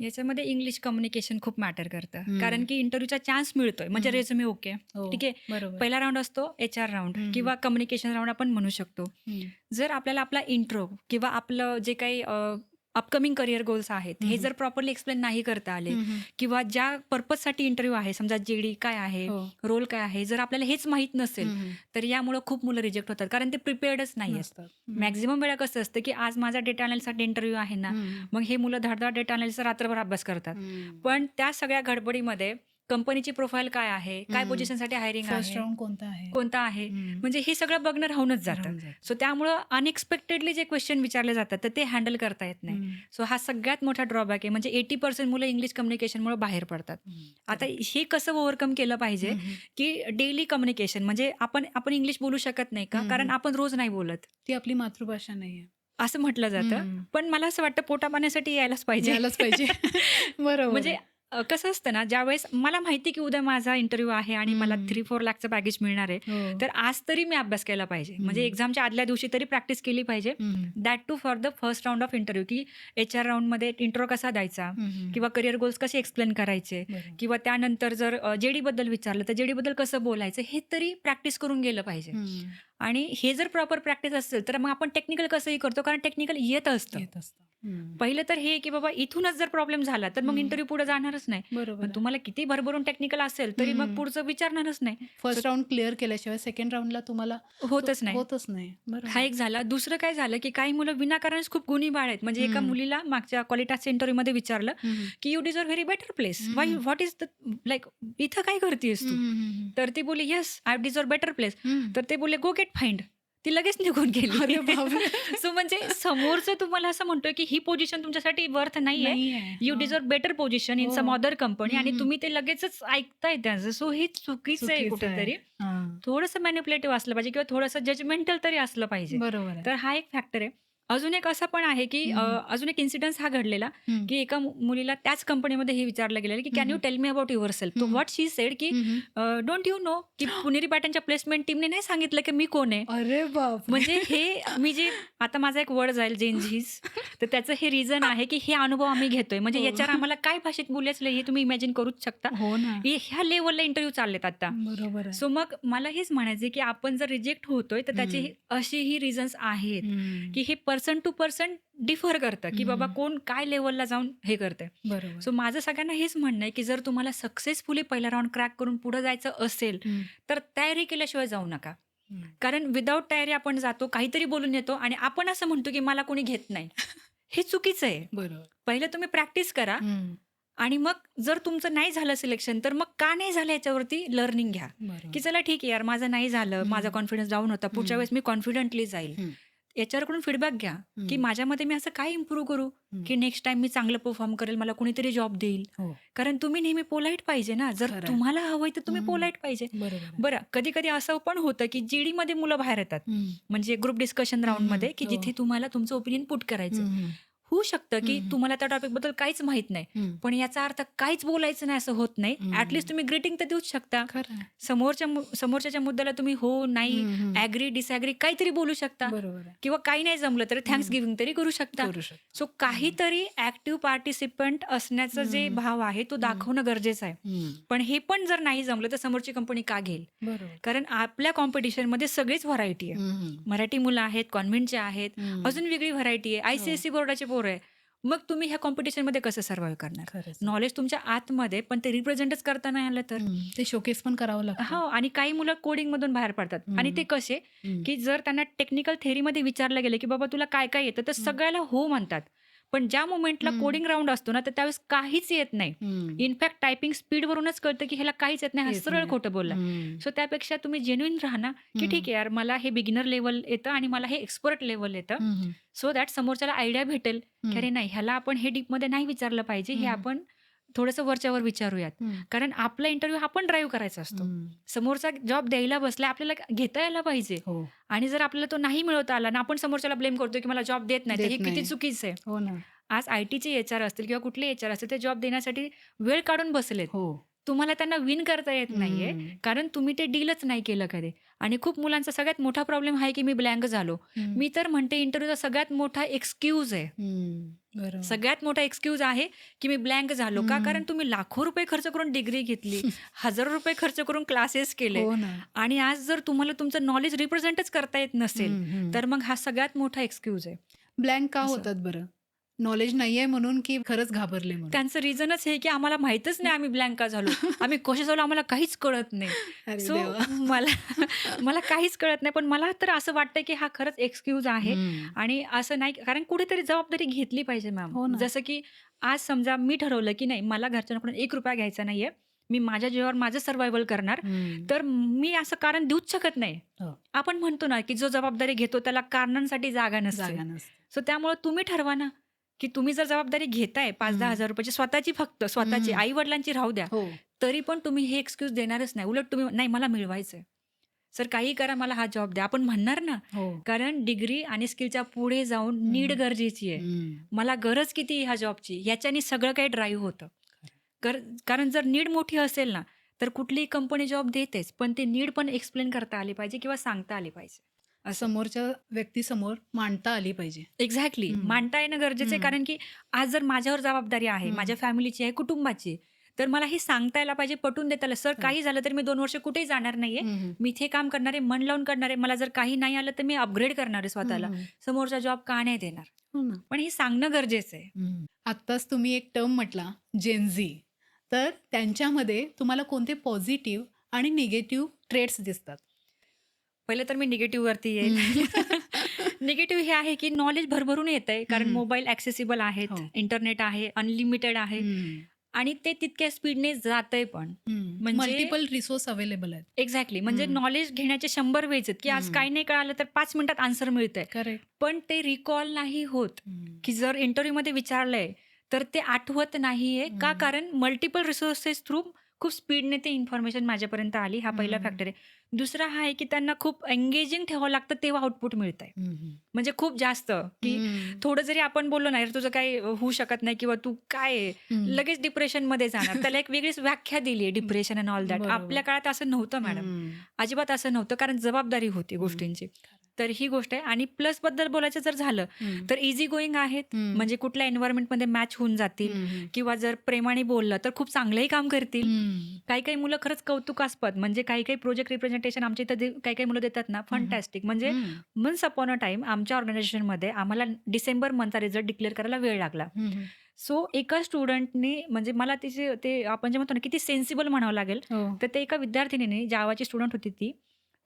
याच्यामध्ये इंग्लिश कम्युनिकेशन खूप मॅटर करतं. कारण की इंटरव्ह्यूचा चान्स मिळतोय, म्हणजे रेझ्युमे ओके, ठीक आहे. बरोबर. पहिला राऊंड असतो HR राऊंड किंवा कम्युनिकेशन राऊंड आपण म्हणू शकतो. जर आपल्याला आपला इंट्रो किंवा आपलं जे काही अपकमिंग करिअर गोल्स आहेत, हे जर प्रॉपरली एक्सप्लेन नाही करता आले, किंवा ज्या पर्पजसाठी इंटरव्ह्यू आहे, समजा JD काय आहे, रोल काय आहे, जर आपल्याला हेच माहीत नसेल, तर यामुळे खूप मुलं रिजेक्ट होतात. कारण ते प्रिपेअर्डच नाही असतात. मॅक्झिमम वेळा कसं असतं, की आज माझा डेटा अनालिस्टसाठी इंटरव्ह्यू आहे ना, मग हे मुलं धडधड डेटा अनालिस्टचा रात्रभर अभ्यास करतात. पण त्या सगळ्या गडबडीमध्ये कंपनीची प्रोफाईल काय आहे, काय पोझिशनसाठी हायरिंग फर्स्ट आहे, राऊंड कोणता आहे? म्हणजे हे सगळं बघणं राहूनच जातं. सो त्यामुळं अनएक्सपेक्टेडली जे क्वेश्चन विचारले जातात, तर ते हँडल करता येत नाही. सो हा सगळ्यात मोठा ड्रॉबॅक आहे. म्हणजे 80% मुलं इंग्लिश कम्युनिकेशनमुळे बाहेर पडतात. आता हे कसं ओव्हरकम केलं पाहिजे, की डेली कम्युनिकेशन, म्हणजे आपण इंग्लिश बोलू शकत नाही का? कारण आपण रोज नाही बोलत. ती आपली मातृभाषा नाहीये असं म्हटलं जातं. पण मला असं वाटतं पोटापाण्यासाठी यायलाच पाहिजे. बरोबर. म्हणजे कसं असतं ना, ज्यावेळेस मला माहिती की उद्या माझा इंटरव्ह्यू आहे आणि मला 3-4 लाखचं पॅकेज मिळणार आहे, तर आज तरी मी अभ्यास केला पाहिजे. म्हणजे एक्झामच्या आदल्या दिवशी तरी प्रॅक्टिस केली पाहिजे. That too for the first round of interview, की HR राऊंडमध्ये इंट्रो कसा द्यायचा, किंवा करिअर गोल्स कसे एक्सप्लेन करायचे, किंवा त्यानंतर जर JD बद्दल विचारलं तर JD बद्दल कसं बोलायचं, हे तरी प्रॅक्टिस करून गेलं पाहिजे. आणि हे जर प्रॉपर प्रॅक्टिस असेल, तर मग आपण टेक्निकल कसंही करतो, कारण टेक्निकल येत असतं. पहिलं तर हे, की बाबा इथूनच जर प्रॉब्लेम झाला, तर मग इंटरव्ह्यू पुढे जाणारच नाही. पण तुम्हाला किती भरभरून टेक्निकल असेल, तरी मग पुढचं विचारणारच नाही. फर्स्ट राऊंड क्लिअर केल्याशिवाय सेकंड राऊंडला तुम्हाला होतच नाही. हा एक झाला. दुसरं काय झालं, की काही मुलं विनाकारणच खूप गुणी बाळ आहेत. म्हणजे एका मुलीला मागच्या क्वालिटासच्या इंटरव्ह्यूमध्ये विचारलं, की you deserve very better place, what is the like, इथं काय करतेस तू? तर ती बोलली, yes I deserve better place. तर ते बोलले, गो गेट फाइंड. ती लगेच निघून गेली. सो म्हणजे समोरचं तुम्हाला असं म्हणतोय, की ही पोझिशन तुमच्यासाठी वर्थ नाहीये, you deserve better position in some other company, आणि तुम्ही ते लगेचच ऐकताय त्याचं. सो हे चुकीचं आहे कुठेतरी. थोडंसं मॅनिप्युलेटिव्ह असलं पाहिजे, किंवा थोडंसं जजमेंटल तरी असलं पाहिजे. बरोबर. तर हा एक फॅक्टर आहे. अजून एक असं पण आहे, की हं. अजून एक इन्सिडन्स हा घडलेला, हं. की एका मुलीला त्याच कंपनीमध्ये हे विचारलं गेलेलं, की हं, "कॅन यू हं. Tell me about yourself?" तो हं. व्हॉट शी सेड, की हं, हं. "डोंट यू नो, की पुणेरी पाटणच्या प्लेसमेंट टीमने नाही सांगितलं, की मी कोण आहे?" अरे बापरे! म्हणजे हे मी जे आता माझा एक वर्ड जाईल जेन झीज, तर त्याचं हे रिझन आहे, की हे अनुभव आम्ही घेतोय. म्हणजे हो. याच्यावर आम्हाला काय भाषेत बोलायचं हे तुम्ही इमॅजिन करूच शकता. हो ना. ह्या लेव्हलला इंटरव्ह्यू चाललेत आता. बरोबर आहे. सो मग मला हेच म्हणायचं की आपण जर रिजेक्ट होतोय, तर त्याची हं. अशीही रिझन्स आहेत, हं. की हे पर्सन टू पर्सन डिफर करतं, की बाबा हं. कोण काय लेव्हलला जाऊन हे करतंय. बरोबर. सो माझं सगळ्यांना हेच म्हणणं आहे, की जर तुम्हाला सक्सेसफुली पहिला राउंड क्रॅक करून पुढे जायचं असेल, हं. तर तयारी केल्याशिवाय जाऊ नका. हं. कारण विदाऊट तयारी आपण जातो, काहीतरी बोलून येतो आणि आपण असं म्हणतो, की मला कोणी घेत नाही. हे चुकीचं आहे. बरोबर. पहिलं तुम्ही प्रॅक्टिस करा हं. आणि मग जर तुमचं नाही झालं सिलेक्शन, तर मग का नाही झालं याच्यावरती लर्निंग घ्या, की बरोबर. चला ठीक आहे यार, माझं नाही झालं, माझा हं. कॉन्फिडन्स डाऊन होता, पुढच्या हं. वेळेस मी कॉन्फिडंटली जाईल. हं. याच्याकडून फीडबॅक घ्या, की हं. माझ्यामध्ये मी असं काय इम्प्रूव्ह करू, हं. की नेक्स्ट टाईम मी चांगलं परफॉर्म करेल, मला कुणीतरी जॉब देईल. हो. कारण तुम्ही नेहमी पोलाईट पाहिजे ना, जर खरं आहे. तुम्हाला हवंय तर तुम्ही हं. पोलाईट पाहिजे. बरोबर आहे. बरं, कधी-कधी असं पण होतं, की जीडीमध्ये मुलं बाहेर येतात. हं. म्हणजे ग्रुप डिस्कशन हं, हं. राउंडमध्ये, की हो. जिथे तुम्हाला तुमचं ओपिनियन पुट करायचं. हं, हं. होऊ शकतं, की हं, हं. तुम्हाला त्या टॉपिकबद्दल काहीच माहीत नाही. हं. पण याचा अर्थ काहीच बोलायचं नाही असं होत नाही. ॲट हं. तुम्ही ग्रीटिंग तर देऊच शकता. खरं आहे. समोरच्याच्या मुद्द्याला तुम्ही हो, नाही, हं, हं. ॲग्री, डिसॲग्री काहीतरी बोलू शकता बरोबर आहे. किंवा काही नाही जमलं तरी थँक्स गिव्हिंग तरी करू शकता. करू शकतो. सो काहीतरी ॲक्टिव्ह पार्टिसिपंट असण्याचा जे हं. भाव आहे तो दाखवणं गरजेचं आहे. हं. पण हे पण जर नाही जमलं तर समोरची कंपनी का घेईल? बरोबर. कारण आपल्या कॉम्पिटिशनमध्ये सगळीच व्हरायटी आहे. हं, हं. मराठी मुलं आहेत, कॉन्व्हेंटचे आहेत, हं. अजून वेगळी व्हरायटी आहे, हो. आय-सी-एस-सी बोर्डाचे पोरं आहे. मग तुम्ही ह्या कॉम्पिटिशनमध्ये कसं सर्व्हाइव्ह करणार? खरंच आहे. नॉलेज तुमच्या आतमध्ये, पण ते रिप्रेझेंटच करता नाही आलं तर? हं. ते शोकेस पण करावं लागतं. हो, आणि काही मुलं कोडिंगमधून बाहेर पडतात आणि ते हं. कसे, हं. की जर त्यांना टेक्निकल थेअरीमध्ये विचारलं गेलं, की "बाबा तुला काय-काय येतं?" तर हं. सगळ्याला हो म्हणतात. पण ज्या मोमेंटला हं. कोडिंग राउंड असतो ना, तर त्यावेळेस काहीच येत नाही. हं. इनफॅक्ट टायपिंग स्पीडवरूनच कळतं, की ह्याला काहीच येत नाही, हा येत सरळ नाही. खोटं बोलला. हं. सो त्यापेक्षा तुम्ही जेन्युइन राहा ना, की हं. ठीक आहे यार, मला हे बिगिनर लेव्हल येतं आणि मला हे एक्सपर्ट लेव्हल येतं. हं, हं. सो दॅट समोरच्याला आयडिया भेटेल, की हं. अरे नाही, ह्याला आपण हे डीपमध्ये नाही विचारलं पाहिजे, हे हं. आपण थोडंसं वरच्यावर विचारूयात. हं. कारण आपला इंटरव्ह्यू हा पण ड्राईव्ह करायचा असतो. हं. समोरचा जॉब द्यायला बसला, आपल्याला घेता यायला पाहिजे. हो. आणि जर आपल्याला तो नाही मिळवता आला आणि आपण समोरच्याला ब्लेम करतोय, की मला जॉब देत नाही, तर देत हे किती नाही. चुकीचं आहे. हो ना. आज आय-टीचे एचआर असतील किंवा कुठले एचआर असतील, ते जॉब देण्यासाठी वेळ काढून बसलेत. हो. तुम्हाला त्यांना विन करता येत नाहीये, हं. कारण तुम्ही ते डीलच नाही केलं कधी. आणि खूप मुलांचा सगळ्यात मोठा प्रॉब्लेम आहे, की मी ब्लँक झालो. हं. मी तर म्हणते इंटरव्ह्यूचा सगळ्यात मोठा एक्सक्यूज आहे. हं. बरोबर. सगळ्यात मोठा एक्सक्यूज आहे, की मी ब्लँक झालो. का? हं. कारण तुम्ही लाखो रुपये खर्च करून डिग्री घेतली, हजारो रुपये खर्च करून क्लासेस केले हो ना. आणि आज जर तुम्हाला तुमचं नॉलेज रिप्रेझेंटच करता येत नसेल, हं, हं. तर मग हा सगळ्यात मोठा एक्सक्यूज आहे. ब्लँक का असं. होतात बरं? नॉलेज नाहीये म्हणून की खरंच घाबरले म्हणून? त्यांचं रिझनच हे, की आम्हाला माहीतच नाही आम्ही ब्लँक का झालो. आम्ही कसे झालो आम्हाला काहीच कळत नाही. अरे सो देवा! मला मला काहीच कळत नाही. पण मला तर असं वाटतं, की हा खरंच एक्सक्यूज आहे हं. आणि असं नाही, कारण कुठेतरी जबाबदारी घेतली पाहिजे मॅम. हो ना. जसं की आज समजा मी ठरवलं, की नाही मला घरच्यांकडून ₹1 घ्यायचा नाहीये. मी माझ्या जीवावर माझं सर्व्हायव्हल करणार. हं. तर मी असं कारण देऊच शकत नाही. हो. आपण म्हणतो ना, की जो जबाबदारी घेतो त्याला कारणांसाठी जागा नसते. जागा नसते. सो त्यामुळे तुम्ही ठरवा ना, की तुम्ही जर जबाबदारी घेताय 5,000-10,000 हं. रुपयाची स्वतःची, फक्त स्वतःची, हं. आई-वडिलांची राहू द्या. हो. तरी पण तुम्ही हे एक्सक्यूज देणारच नाही. उलट तुम्ही नाही मला मिळवायचंय. सर काही करा मला हा जॉब द्या. आपण म्हणणार ना, हो. कारण डिग्री आणि स्किलच्या पुढे जाऊन नीड हं. गरजेची आहे. हं. मला गरज किती आहे ह्या जॉबची, याच्याने सगळं काही ड्राईव्ह होतं. कारण जर नीड मोठी असेल ना, तर कुठलीही कंपनी जॉब देतेच. पण ती नीड पण एक्सप्लेन करता आली पाहिजे किंवा सांगता आली पाहिजे. असं. समोरच्या व्यक्तीसमोर मांडता आली पाहिजे. एक्झॅक्टली. हं. मांडता येणं गरजेचं आहे, हं. कारण की आज जर माझ्यावर जबाबदारी आहे, हं. माझ्या फॅमिलीची आहे, कुटुंबाची आहे, तर मला हे सांगता यायला पाहिजे, पटवून देता आलं. सर हो. काही झालं तर मी 2 वर्ष कुठेही जाणार नाहीये. हं, हं. मी इथे काम करणार आहे, मन लावून करणार आहे. मला जर काही नाही आलं तर मी अपग्रेड करणार आहे स्वतःला. हं, हं. समोरचा जॉब का नाही देणार? हो ना. पण हे सांगणं गरजेचं आहे. हं. आत्ताच तुम्ही एक टर्म म्हटला जेन झी. तर त्यांच्यामध्ये तुम्हाला कोणते पॉझिटिव्ह आणि निगेटिव्ह ट्रेट्स दिसतात? पहिलं तर मी निगेटिव्हवरती येईल. हं. निगेटिव्ह हे आहे, की नॉलेज भरभरून येतंय, कारण हं. मोबाईल ॲक्सेसिबल आहेत, हो. इंटरनेट आहे, अनलिमिटेड आहे हं. आणि ते तितक्या स्पीडने जातंय पण. हं. म्हणजे मल्टिपल रिसोर्स अवेलेबल आहेत. एक्झॅक्टली. म्हणजे हं. नॉलेज घेण्याचे 100 वेज आहेत, की आज हं. काही नाही कळालं तर 5 मिनिटात आन्सर मिळतंय. करेक्ट. पण ते रिकॉल नाही होत, हं. की जर इंटरव्ह्यूमध्ये विचारलंय तर ते आठवत नाहीये. का? हं. कारण मल्टिपल रिसोर्सेस थ्रू खूप स्पीडने ती इन्फॉर्मेशन माझ्यापर्यंत आली. हा पहिला हम्म. फॅक्टर आहे. दुसरा हा आहे की त्यांना खूप एंगेजिंग ठेवावं लागतं तेव्हा आउटपुट मिळतंय. हम्म. म्हणजे खूप जास्त की हम्म. थोडं जरी आपण बोललो ना, "यार तुझं काही होऊ शकत नाही" किंवा "तू काय आहे?" हम्म. लगेच डिप्रेशनमध्ये जाणार. त्याला एक वेगळीच व्याख्या दिली आहे डिप्रेशन एंड ऑल दॅट. बरोबर. आपल्या काळात असं नव्हतं मॅडम. हम्म. अजिबात असं नव्हतं कारण जबाबदारी होती हम्म. गोष्टींची. तर ही गोष्ट आहे आणि प्लसबद्दल बोलायचं जर झालं हम्म. तर इझी गोईंग आहेत. हम्म. म्हणजे कुठल्या एन्व्हायर्नमेंटमध्ये मॅच होऊन जातील हम्म. किंवा जर प्रेमाने बोललं तर खूप चांगलंही काम करतील. हम्म. काही मुलं खरंच कौतुकास्पद म्हणजे काही प्रोजेक्ट रिप्रेझेंटेशन आमच्या इथं काही मुलं देतात ना हम्म. फंटॅस्टिक. म्हणजे हम्म. वन्स अपॉन अ टाईम आमच्या ऑर्गनायझेशनमध्ये आम्हाला डिसेंबर मंथचा रिझल्ट डिक्लेअर करायला वेळ लागला. हम्म. सो एका स्टुडंटनी म्हणजे मला तिचे ते आपण जे म्हणतो ना किती सेन्सिबल म्हणावं लागेल. हो. तर ते एका विद्यार्थिनीने जावाची स्टुडंट होती ती.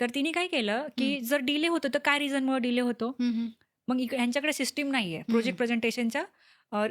तर तिने काय केलं की जर डिले होतं तर काय रिझनमुळे डिले होतो. हम्म. मग ह्यांच्याकडे सिस्टीम नाहीये प्रोजेक्ट प्रेझेंटेशनच्या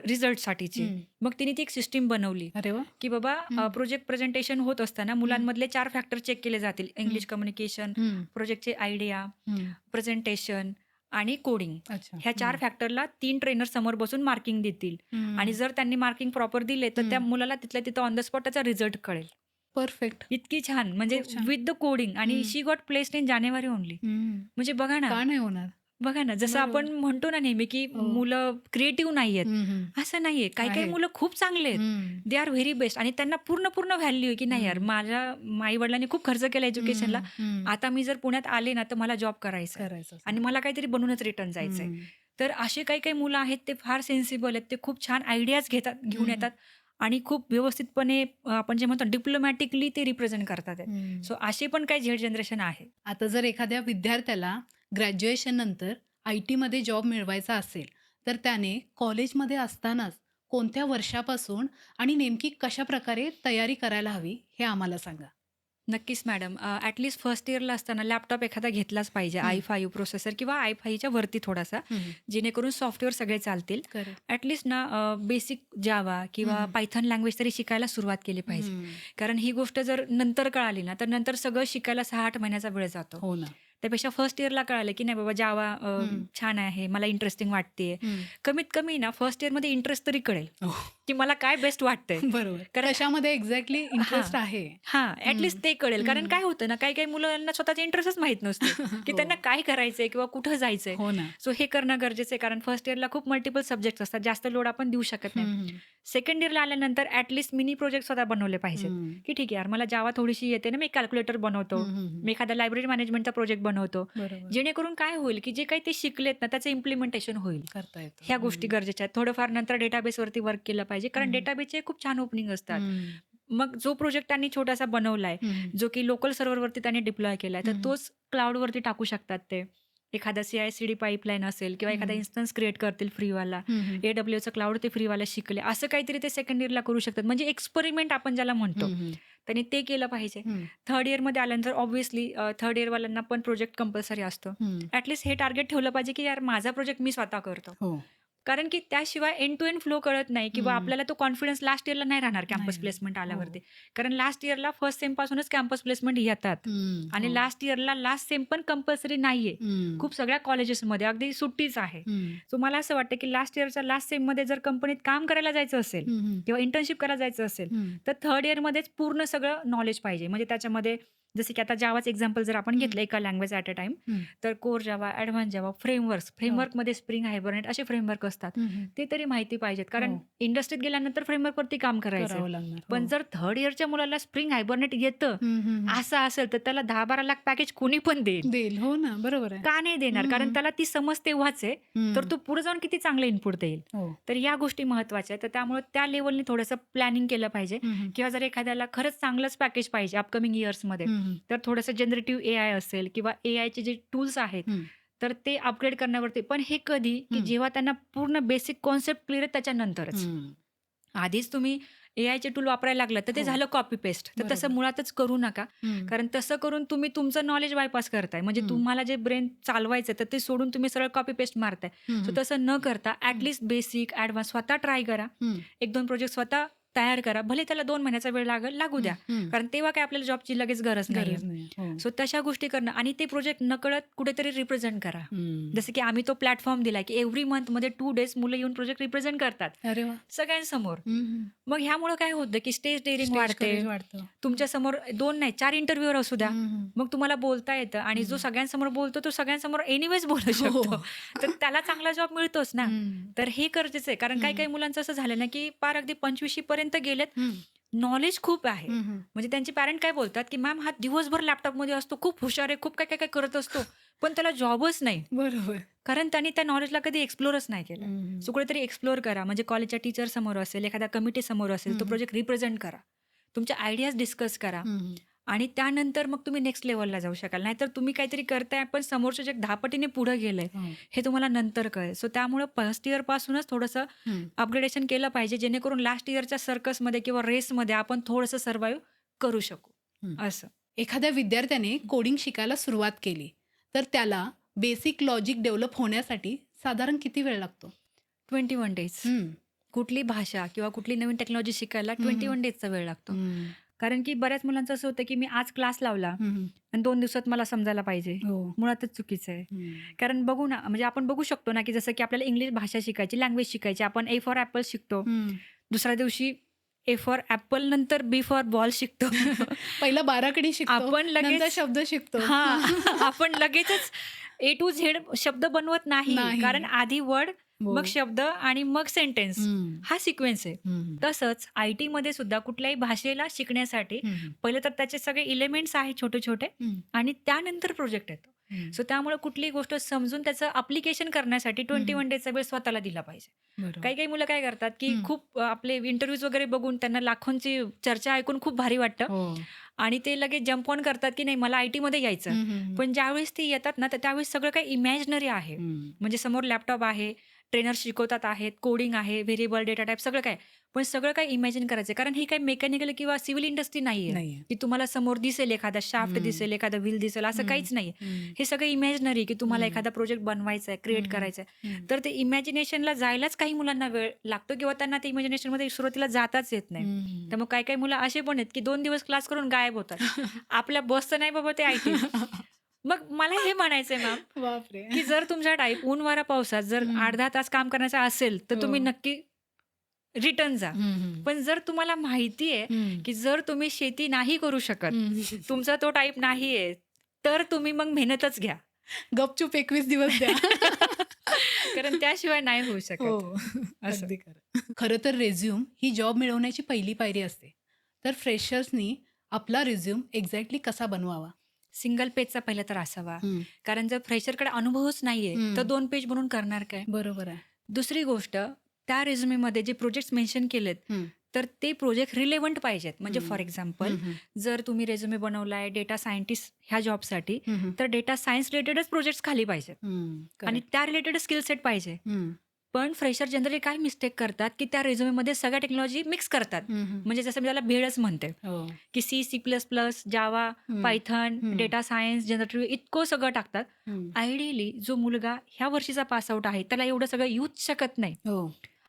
रिझल्टसाठीची. हम्म. मग तिने ती एक सिस्टीम बनवली अरे वा. की बाबा प्रोजेक्ट प्रेझेंटेशन होत असताना मुलांमधले 4 फॅक्टर चेक केले जातील. इंग्लिश कम्युनिकेशन, हम्म. प्रोजेक्टचे आयडिया, हम्म. प्रेझेंटेशन आणि कोडिंग. अच्छा. ह्या 4 फॅक्टरला 3 ट्रेनर समोर बसून मार्किंग देतील आणि जर त्यांनी मार्किंग प्रॉपर दिले तर त्या मुलाला तिथल्या तिथं ऑन द स्पॉट त्याचा रिझल्ट कळेल. परफेक्ट. इतकी छान म्हणजे खूप छान. विथ द कोडिंग आणि she got placed in January only. म्हणजे बघा ना, का नाही होणार? जसं बरोबर. आपण म्हणतो ना नेहमी की हो. मुलं क्रिएटिव्ह नाहीयेत. हम्म. असं नाहीये. काही आहेत. मुलं खूप चांगले आहेत. हम्म. दे आर व्हेरी बेस्ट आणि त्यांना पूर्ण व्हॅल्यू आहे की नाही यार माझ्या आई-वडिलांनी खूप खर्च केला एज्युकेशनला. हम्म. आता मी जर पुण्यात आले ना तर मला जॉब करायचा आहे करायचं आणि मला काहीतरी बनूनच रिटर्न जायचंय. तर असे काही मुलं आहेत ते फार सेन्सिबल आहेत. ते खूप छान आयडियाज घेऊन येतात आणि खूप व्यवस्थितपणे आपण जे म्हणतो डिप्लोमॅटिकली ते रिप्रेझेंट करतात आहेत. सो असे पण काही झेड जनरेशन आहे. आता जर एखाद्या विद्यार्थ्याला ग्रॅज्युएशन नंतर IT मध्ये जॉब मिळवायचा असेल तर त्याने कॉलेजमध्ये असतानाच कोणत्या वर्षापासून आणि नेमकी कशा प्रकारे तयारी करायला हवी हे आम्हाला सांगा. नक्कीच मॅडम. ॲटलीस्ट फर्स्ट इयरला असताना लॅपटॉप एखादा घेतलाच पाहिजे. i5 प्रोसेसर किंवा i5च्या वरती थोडासा, जेणेकरून सॉफ्टवेअर सगळे चालतील. ॲटलीस्ट ना बेसिक जावा किंवा पायथन लँग्वेज तरी शिकायला सुरुवात केली पाहिजे. कारण ही गोष्ट जर नंतर कळाली ना तर नंतर सगळं शिकायला 6-8 महिन्याचा वेळ जातो. हो ना. त्यापेक्षा फर्स्ट इयरला कळालं की नाही बाबा जावा छान आहे, मला इंटरेस्टिंग वाटते. कमीत कमी ना फर्स्ट इयरमध्ये इंटरेस्ट तरी कळेल की मला काय बेस्ट वाटतंय. बरोबर. कशामध्ये एक्झॅक्टली इंटरेस्ट आहे. ॲटलीस्ट ते कळेल. कारण काय होतं ना काही मुलांना स्वतःचा इंटरेस्टच माहित नसतो की त्यांना काय करायचंय किंवा कुठं जायचंय. हो ना. सो हे करणं गरजेचं आहे कारण फर्स्ट इयरला खूप मल्टिपल सब्जेक्ट असतात. जास्त लोड आपण देऊ शकत नाही. सेकंड इयरला आल्यानंतर ॲटलीस्ट मिनी प्रोजेक्ट स्वतः बनवले पाहिजेत की ठीक आहे यार मला जावा थोडीशी येते ना, मी कॅल्क्युलेटर बनवतो, मी एखादा लायब्ररी मॅनेजमेंटचा प्रोजेक्ट बनवतो. जेणेकरून काय होईल की जे काही ते शिकलेत ना त्याचं इम्प्लिमेंटेशन होईल. करता येतं. ह्या गोष्टी गरजेच्या आहेत. थोडंफार नंतर डेटाबेसवरती वर्क केलं पाहिजे कारण डेटाबेसचे खूप छान ओपनिंग असतात. मग जो प्रोजेक्ट त्यांनी छोटासा बनवलाय जो की लोकल सर्व्हरवरती त्यांनी डिप्लॉय केलाय तर तोच क्लाउडवरती टाकू शकतात ते. एखादा CI/CD पाईपलाईन असेल किंवा एखादा इन्स्टन्स क्रिएट करतील फ्रीवाला. AWSचं क्लाउड ते फ्रीवाला शिकले. असं काहीतरी ते सेकंड इयरला करू शकतात. म्हणजे एक्सपेरिमेंट आपण ज्याला म्हणतो. त्यांनी ते केलं पाहिजे. थर्ड इयरमध्ये आल्यानंतर ऑब्व्हियसली थर्ड इयरवाल्यांना पण प्रोजेक्ट कंपल्सरी असतो. ॲटलीस्ट हे टार्गेट ठेवलं पाहिजे की यार माझा प्रोजेक्ट मी स्वतः करतो. कारण की त्याशिवाय एंड टू एंड फ्लो कळत नाही किंवा आपल्याला तो कॉन्फिडन्स लास्ट इयरला नाही राहणार कॅम्पस प्लेसमेंट आल्यावरती. कारण लास्ट इयरला फर्स्ट सेम पासूनच कॅम्पस प्लेसमेंट येतात आणि लास्ट इयरला लास्ट सेम पण कंपल्सरी नाहीये. खूप सगळ्या कॉलेजेसमध्ये अगदी सुट्टीच आहे. सो मला असं वाटतं की लास्ट इयरच्या लास्ट सेममध्ये जर कंपनीत काम करायला जायचं असेल किंवा इंटर्नशिप करायला जायचं असेल तर थर्ड इयरमध्येच पूर्ण सगळं नॉलेज पाहिजे. म्हणजे त्याच्यामध्ये जसं की आता जावाचं एक्झाम्पल जर आपण घेतलं एका लँग्वेज ॲट अ टाइम तर कोर जावा, ॲडव्हान्स जावा, फ्रेमवर्कमध्ये स्प्रिंग हायबरनेट असे फ्रेमवर्क असतात. ते तरी माहिती पाहिजेत कारण इंडस्ट्रीत गेल्यानंतर फ्रेमवर्कवरती काम करायचं. पण जर थर्ड इयरच्या मुलाला स्प्रिंग हायबरनेट येतं असं असेल तर त्याला 10-12 लाख पॅकेज कोणी पण देईल. हो ना. बरोबर आहे. का नाही देणार? कारण त्याला ती समज तेव्हाच आहे तर तो पुढे जाऊन किती चांगलं इनपुट देईल. तर या गोष्टी महत्वाच्या आहेत. तर त्यामुळे त्या लेवलनी थोडंसं प्लॅनिंग केलं पाहिजे किंवा जर एखाद्याला खरंच चांगलंच पॅकेज पाहिजे अपकमिंग इयर्समध्ये तर थोडंसं जनरेटिव्ह AI असेल किंवा AIचे जे टूल्स आहेत तर ते अपग्रेड करण्यावरती. पण हे कधी की जेव्हा त्यांना पूर्ण बेसिक कॉन्सेप्ट क्लिअर आहे त्याच्यानंतरच. आधीच तुम्ही AIचे टूल वापरायला लागला तर ते झालं कॉपी पेस्ट. तर तसं मुळातच करू नका. कारण तसं करून तुम्ही तुमचं नॉलेज बायपास करताय. म्हणजे तुम्हाला जे ब्रेन चालवायचं तर ते सोडून तुम्ही सरळ कॉपी पेस्ट मारताय. सो तसं न करता ॲटलीस्ट बेसिक ॲडव्हान्स स्वतः ट्राय करा. 1-2 प्रोजेक्ट स्वतः तयार करा. भले त्याला 2 महिन्याचा वेळ लागू द्या. कारण तेव्हा काय आपल्याला जॉबची लगेच गरज नाहीये. गरज नाही. हो. सो तशा गोष्टी करणं आणि ते प्रोजेक्ट नकळत कुठेतरी रिप्रेझेंट करा. जसं की आम्ही तो प्लॅटफॉर्म दिला की एव्हरी मंथमध्ये 2 डेज मुलं येऊन प्रोजेक्ट रिप्रेझेंट करतात अरे वा. सगळ्यांसमोर. मग ह्यामुळे काय होतं की स्टेज डेअरिंग वाढते. वाढतं. तुमच्या समोर 2 नाही 4 इंटरव्ह्यूअर असू द्या. मग तुम्हाला बोलता येतं आणि जो सगळ्यांसमोर बोलतो तो सगळ्यांसमोर एनिवेज बोलू शकतो. तर त्याला चांगला जॉब मिळतोच ना. तर हे गरजेचं आहे. कारण काही मुलांचं असं झालं ना की पार अगदी 25शी पर्यंत गेलेत. नॉलेज खूप आहे. म्हणजे त्यांचे पॅरेंट काय बोलतात की मॅम हा दिवसभर लॅपटॉपमध्ये असतो, खूप हुशार आहे, खूप काय काय काय करत असतो, पण त्याला जॉबच नाही. बरोबर. कारण त्यांनी त्या नॉलेजला कधी एक्सप्लोरच नाही केलं. सो कुठेतरी एक्सप्लोर करा. म्हणजे कॉलेजच्या टीचर समोर असेल, एखाद्या कमिटी समोर असेल, तो प्रोजेक्ट रिप्रेझेंट करा. तुमच्या आयडियाज डिस्कस करा आणि त्यानंतर मग तुम्ही नेक्स्ट लेवलला जाऊ शकाल. नाहीतर तुम्ही काहीतरी करताय पण समोरच्या जग 10 पटीने पुढे गेलंय हे तुम्हाला नंतर कळेल. सो त्यामुळे फर्स्ट इयर पासूनच थोडंसं अपग्रेडेशन केलं पाहिजे, जेणेकरून लास्ट इयरच्या सर्कसमध्ये किंवा रेसमध्ये आपण थोडंसं सर्व्हाइव्ह करू शकू. असं एखाद्या विद्यार्थ्याने कोडिंग शिकायला सुरुवात केली तर त्याला बेसिक लॉजिक डेव्हलप होण्यासाठी साधारण किती वेळ लागतो? 21 डेज. कुठली भाषा किंवा कुठली नवीन टेक्नॉलॉजी शिकायला 21 डेजचा वेळ लागतो. कारण की बऱ्याच मुलांचं असं होतं की मी आज क्लास लावला आणि 2 दिवसात मला समजायला पाहिजे. मुळातच चुकीचं आहे. कारण बघू ना, म्हणजे आपण बघू शकतो ना की जसं की आपल्याला इंग्लिश भाषा शिकायची, लँग्वेज शिकायची, आपण ए फॉर ॲपल शिकतो. दुसऱ्या दिवशी ए फॉर ॲपल नंतर बी फॉर बॉल शिकतो. पहिला बाराखडी शिकतो, आपण लगेच नंतर शब्द शिकतो. आपण लगेचच A to Z शब्द बनवत नाही. कारण आधी वर्ड, मग शब्द आणि मग सेंटेन्स हा सिक्वेन्स आहे. तसंच IT मध्ये सुद्धा कुठल्याही भाषेला शिकण्यासाठी पहिले तर त्याचे सगळे एलिमेंट्स आहेत छोटे छोटे आणि त्यानंतर प्रोजेक्ट येतो. सो त्यामुळे कुठलीही गोष्ट समजून त्याचं अप्लिकेशन करण्यासाठी 21 डेजचा वेळ स्वतःला दिला पाहिजे. काही मुलं काय करतात की खूप आपले इंटरव्ह्यूज वगैरे बघून त्यांना लाखोंची चर्चा ऐकून खूप भारी वाटतं आणि ते लगेच जम्प ऑन करतात की नाही मला IT मध्ये यायचं. पण ज्यावेळेस ते येतात ना तर त्यावेळेस सगळं काही इमॅजिनरी आहे. म्हणजे समोर लॅपटॉप आहे, ट्रेनर शिकवतात आहेत, कोडिंग आहे, व्हेरिएबल डेटा टाईप सगळं काय, पण सगळं काही इमॅजिन करायचं. कारण ही काही मेकॅनिकल किंवा सिव्हिल इंडस्ट्री नाहीये की तुम्हाला समोर दिसेल एखादा शाफ्ट दिसेल, एखादा व्हील दिसेल, असं काहीच नाहीये. हे सगळं इमॅजिनरी की तुम्हाला एखादा प्रोजेक्ट बनवायचा आहे, क्रिएट करायचा आहे. तर ते इमॅजिनेशनला जायलाच काही मुलांना वेळ लागतो किंवा त्यांना ते इमॅजिनेशनमध्ये सुरुवातीला जाताच येत नाही. त्यामुळे काही मुलं असे पण आहेत की 2 दिवस क्लास करून गायब होतात. आपल्या बसचं नाही बाबा ते IT. मग मला हे म्हणायचंय मॅम बापरे. की जर तुमच्या टाईप ऊन वारा पावसात जर 8-10 तास काम करायचं असेल तर तुम्ही नक्की रिटर्न जा. पण जर तुम्हाला माहिती आहे की जर तुम्ही शेती नाही करू शकत, तुमचा तो टाईप नाहीये, तर तुम्ही मग मेहनतच घ्या. गपचूप 21 दिवस द्या. कारण त्याशिवाय नाही होऊ शकत. अगदी खरं. खरं तर रेझ्यूम ही जॉब मिळवण्याची पहिली पायरी असते. तर फ्रेशर्सनी आपला रिझ्यूम एक्झॅक्टली कसा बनवावा? सिंगल पेजचा पहिला तर असावा. कारण जर फ्रेशरकडे अनुभवच नाहीये तर 2 पेज बनवून करणार काय? बरोबर आहे. दुसरी गोष्ट, त्या रिझ्यूमेमध्ये जे प्रोजेक्ट्स मेन्शन केलेत तर ते प्रोजेक्ट रिलेव्हंट पाहिजेत. म्हणजे फॉर एक्झाम्पल जर तुम्ही रेझ्युमे बनवलाय डेटा सायंटिस्ट ह्या जॉबसाठी तर डेटा सायन्स रिलेटेडच प्रोजेक्ट्स खाली पाहिजेत आणि त्या रिलेटेड स्किल सेट पाहिजे. पण फ्रेशर जनरली काय मिस्टेक करतात की त्या रेझ्युमेमध्ये सगळ्या टेक्नॉलॉजी मिक्स करतात. म्हणजे जसं मी त्याला भेळच म्हणते की C++, जावा, पायथन, डेटा सायन्स, जनरेटिव्ह इतकं सगळं टाकतात. आयडियली जो मुलगा ह्या वर्षीचा पास आउट आहे त्याला एवढं सगळं येऊच शकत नाही.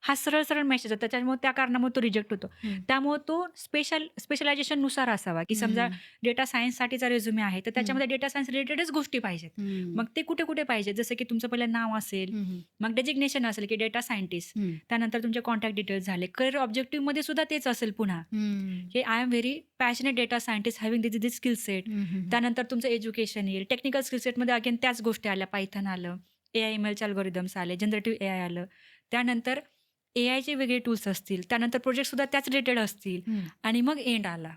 हा सरळ सरळ मेसेज आहे. त्याच्यामुळे त्या कारणामुळे तो रिजेक्ट होतो. त्यामुळे तो स्पेशलायझेशन नुसार असावा की समजा डेटा सायन्ससाठीचा रेझ्युमे आहे तर त्याच्यामध्ये डेटा सायन्स रिलेटेडच गोष्टी पाहिजेत. मग ते कुठे कुठे पाहिजे, जसं की तुमचं पहिलं नाव असेल, मग डेजिग्नेशन असेल की डेटा सायंटिस्ट, त्यानंतर तुमचे कॉन्टॅक्ट डिटेल्स झाले. करिअर ऑब्जेक्टिव्ह मध्ये सुद्धा तेच असेल पुन्हा की I am very passionate data scientist having this skill set. त्यानंतर तुमचं एज्युकेशन येईल. टेक्निकल स्किल सेटमध्ये अगेन त्याच गोष्टी आल्या, पायथन आलं, AI/MLचे अल्गोरिदम्स आले, जनरेटिव्ह AI आलं, त्यानंतर AIचे वेगळे टूल्स असतील, त्यानंतर प्रोजेक्ट सुद्धा त्याच रिलेटेड असतील आणि मग एंड आला.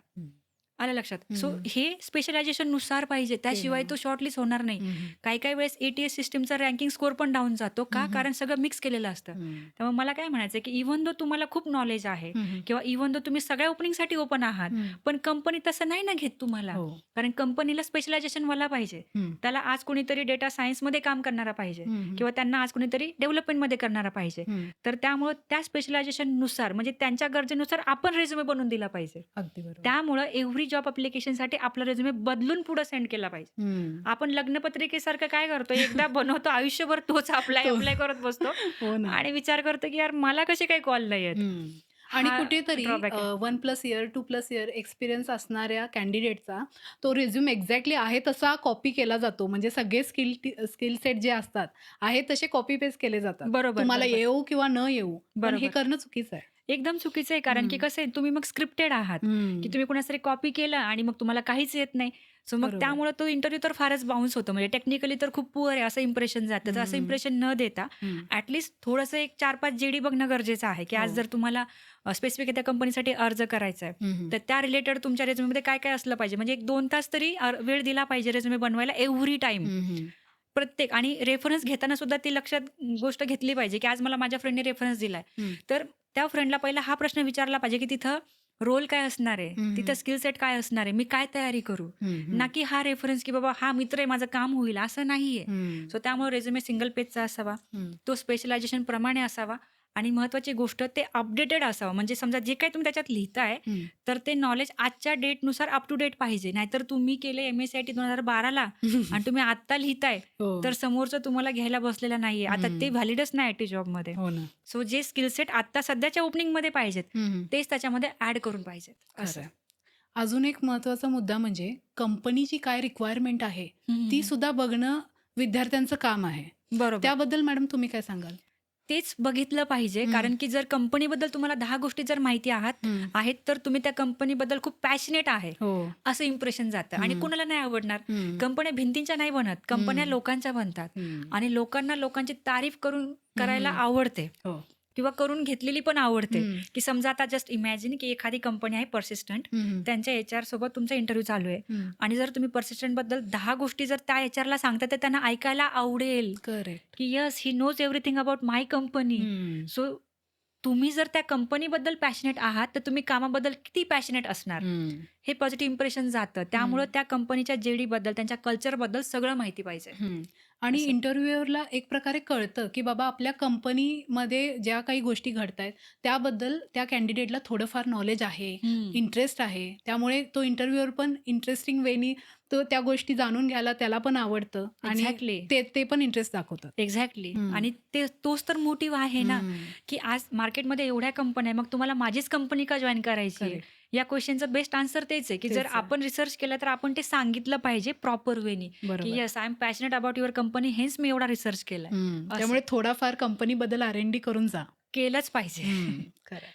आलं लक्षात? सो हे स्पेशलायझेशन नुसार पाहिजे, त्याशिवाय तो शॉर्टलिस्ट होणार नाही. काही वेळेस ATS सिस्टीमचा रँकिंग स्कोर पण डाऊन जातो का, कारण सगळं मिक्स केलेलं असतं. त्यामुळे मला काय म्हणायचं की इव्हन दो तुम्हाला खूप नॉलेज आहे किंवा इव्हन दो तुम्ही सगळ्या ओपनिंगसाठी ओपन आहात, पण कंपनी तसं नाही ना घेत तुम्हाला. कारण कंपनीला स्पेशलायझेशन वाला पाहिजे. त्याला आज कोणीतरी डेटा सायन्समध्ये काम करणारा पाहिजे किंवा त्यांना आज कोणीतरी डेव्हलपमेंटमध्ये करणारा पाहिजे. तर त्यामुळे त्या स्पेशलायझेशन नुसार म्हणजे त्यांच्या गरजेनुसार आपण रेझ्युमे बनवून दिला पाहिजे. अगदी बरोबर. त्यामुळे एव्हरी जॉब अप्लिकेशनसाठी आपला रेझ्युमे बदलून पुढे सेंड केला पाहिजे. आपण लग्नपत्रिकेसारखं काय करतो, एकदा बनवतो, आयुष्यभर तोच अप्लाय करत बसतो आणि विचार करतो की यार मला कसे काही कॉल नाही येत. आणि हा कुठेतरी ड्रॉबॅक आहे. 1+ इयर, 2+ इयर एक्सपिरियन्स असणाऱ्या कॅन्डिडेटचा तो रिझ्यूम एक्झॅक्टली आहे तसा कॉपी केला जातो. म्हणजे सगळे स्किल सेट जे असतात, आहेत तसे कॉपी पेस्ट केले जातात. बरोबर, तुम्हाला बरोबर, येवो किंवा न येवो, पण हे बरोबर. करणं चुकीचं आहे. एकदम चुकीचं आहे कारण की हं, कसं आहे तुम्ही मग स्क्रिप्टेड आहात, की हं. तुम्ही कोणाचं तरी कॉपी केलं आणि मग तुम्हाला काहीच येत नाही. सो मग बरोबर. त्यामुळे तो इंटरव्ह्यू तर फारच बाउन्स होतो. म्हणजे टेक्निकली तर खूप पुअर आहे असं इम्प्रेशन जातं. तर असं हं, इम्प्रेशन न देता हं. थोडंसं एक 4-5 जी-डी बघणं गरजेचं आहे, की हो. आज जर तुम्हाला स्पेसिफिक त्या कंपनीसाठी अर्ज करायचा आहे, हं, हं. तर त्या रिलेटेड तुमच्या रेझ्युमीमध्ये काय-काय असलं पाहिजे. म्हणजे 1-2 तास तरी वेळ दिला पाहिजे रेझ्युमे बनवायला एव्हरी टाईम. हं, हं. प्रत्येक आणि रेफरन्स घेताना सुद्धा ती लक्षात गोष्ट घेतली पाहिजे, की आज मला माझ्या फ्रेंडने रेफरन्स दिलाय. हं. तर त्या फ्रेंडला पहिला हा प्रश्न विचारला पाहिजे, की तिथं रोल काय असणार आहे? हं, तिथं हं. स्किल सेट काय असणार आहे? मी काय तयारी करू? हं, ना हं. की हा रेफरन्स, की बाबा हा मित्र आहे, माझं काम होईल, असं नाहीये. हं. सो त्यामुळे रिझ्युमे सिंगल पेजचा असावा. हं. तो स्पेशलायझेशन प्रमाणे असावा आणि महत्त्वाची गोष्ट ते अपडेटेड असावं. म्हणजे समजा जे काही तुम्ही त्याच्यात लिहिताय, हं. तर ते नॉलेज आजच्या डेटनुसार अप टू डेट पाहिजे. नाहीतर तुम्ही केले एम-एस-सी-आय-टी 2012ला आणि तुम्ही आत्ता लिहिताय, हो. तर समोरचं तुम्हाला घ्यायला बसलेला नाहीये. आता ते हं. व्हॅलिडच नाही आय-टी जॉबमध्ये. हो ना. सो जे स्किल सेट आत्ता सध्याच्या ओपनिंगमध्ये पाहिजेत, हं, हं. तेच त्याच्यामध्ये ॲड करून पाहिजेत असं. खरं अजून एक महत्त्वाचा मुद्दा म्हणजे कंपनीची काय रिक्वायरमेंट आहे, हं, हं, ती हं. सुद्धा बघणं विद्यार्थ्यांचं काम आहे. बरोबर. त्याबद्दल मॅडम तुम्ही काय सांगाल? तेच बघितलं पाहिजे हं. कारण की जर कंपनीबद्दल तुम्हाला 10 गोष्टी जर माहिती हं. आहेत, तर तुम्ही त्या कंपनीबद्दल खूप पॅशनेट आहे, हो. असं इम्प्रेशन जातं आणि हं. कुणाला नाही आवडणार. हं. कंपन्या भिंतींच्या नाही बनत, कंपन्या हं. लोकांच्या बनतात हं. आणि लोकांना लोकांची तारीफ करायला हं. आवडते. हो. किंवा करून घेतलेली पण आवडते, हं. की समजा आता जस्ट इमॅजिन की एखादी कंपनी आहे पर्सिस्टंट, हं, हं. त्यांच्या एचआर सोबत तुमचा इंटरव्ह्यू चालू आहे हं. आणि जर तुम्ही पर्सिस्टंटबद्दल 10 गोष्टी जर त्या एचआरला सांगता, तर त्यांना ऐकायला आवडेल, करेक्ट. की yes he knows everything about my company. हं. सो तुम्ही जर त्या कंपनीबद्दल पॅशनेट आहात, तर तुम्ही कामाबद्दल किती पॅशनेट असणार? हं. हे पॉझिटिव्ह इम्प्रेशन जातं. त्यामुळं हं. त्या कंपनीच्या जेडीबद्दल, त्यांच्या कल्चरबद्दल सगळं माहिती पाहिजे. हं. आणि असं. इंटरव्ह्यूअरला एक प्रकारे कळतं, की बाबा आपल्या कंपनीमध्ये ज्या काही गोष्टी घडतायत, त्याबद्दल त्या कॅन्डिडेटला थोडंफार नॉलेज आहे, हं. इंटरेस्ट आहे. त्यामुळे तो इंटरव्ह्यूअर पण इंटरेस्टिंग वेनी तो त्या गोष्टी जाणून घ्यायला त्याला पण आवडतं आणि एक्झॅक्टली. ते ते पण इंटरेस्ट दाखवतात. एक्झॅक्टली हं. आणि तोच तर मोटिव्ह आहे ना, हं. की आज मार्केटमध्ये एवढ्या कंपन्या आहे, मग तुम्हाला माझीच कंपनी का जॉइन करायची आहे? करेक्ट. या क्वेश्चनचं बेस्ट आन्सर तेच आहे, की जर तेच आहे. आपण रिसर्च केलं तर आपण ते सांगितलं पाहिजे प्रॉपर वेनी, की बरोबर. Yes I am passionate about your company, हेच मी एवढा रिसर्च केलाय. हं. असं त्यामुळे थोडाफार कंपनीबद्दल R&D करून जा. केलंच पाहिजे. खरं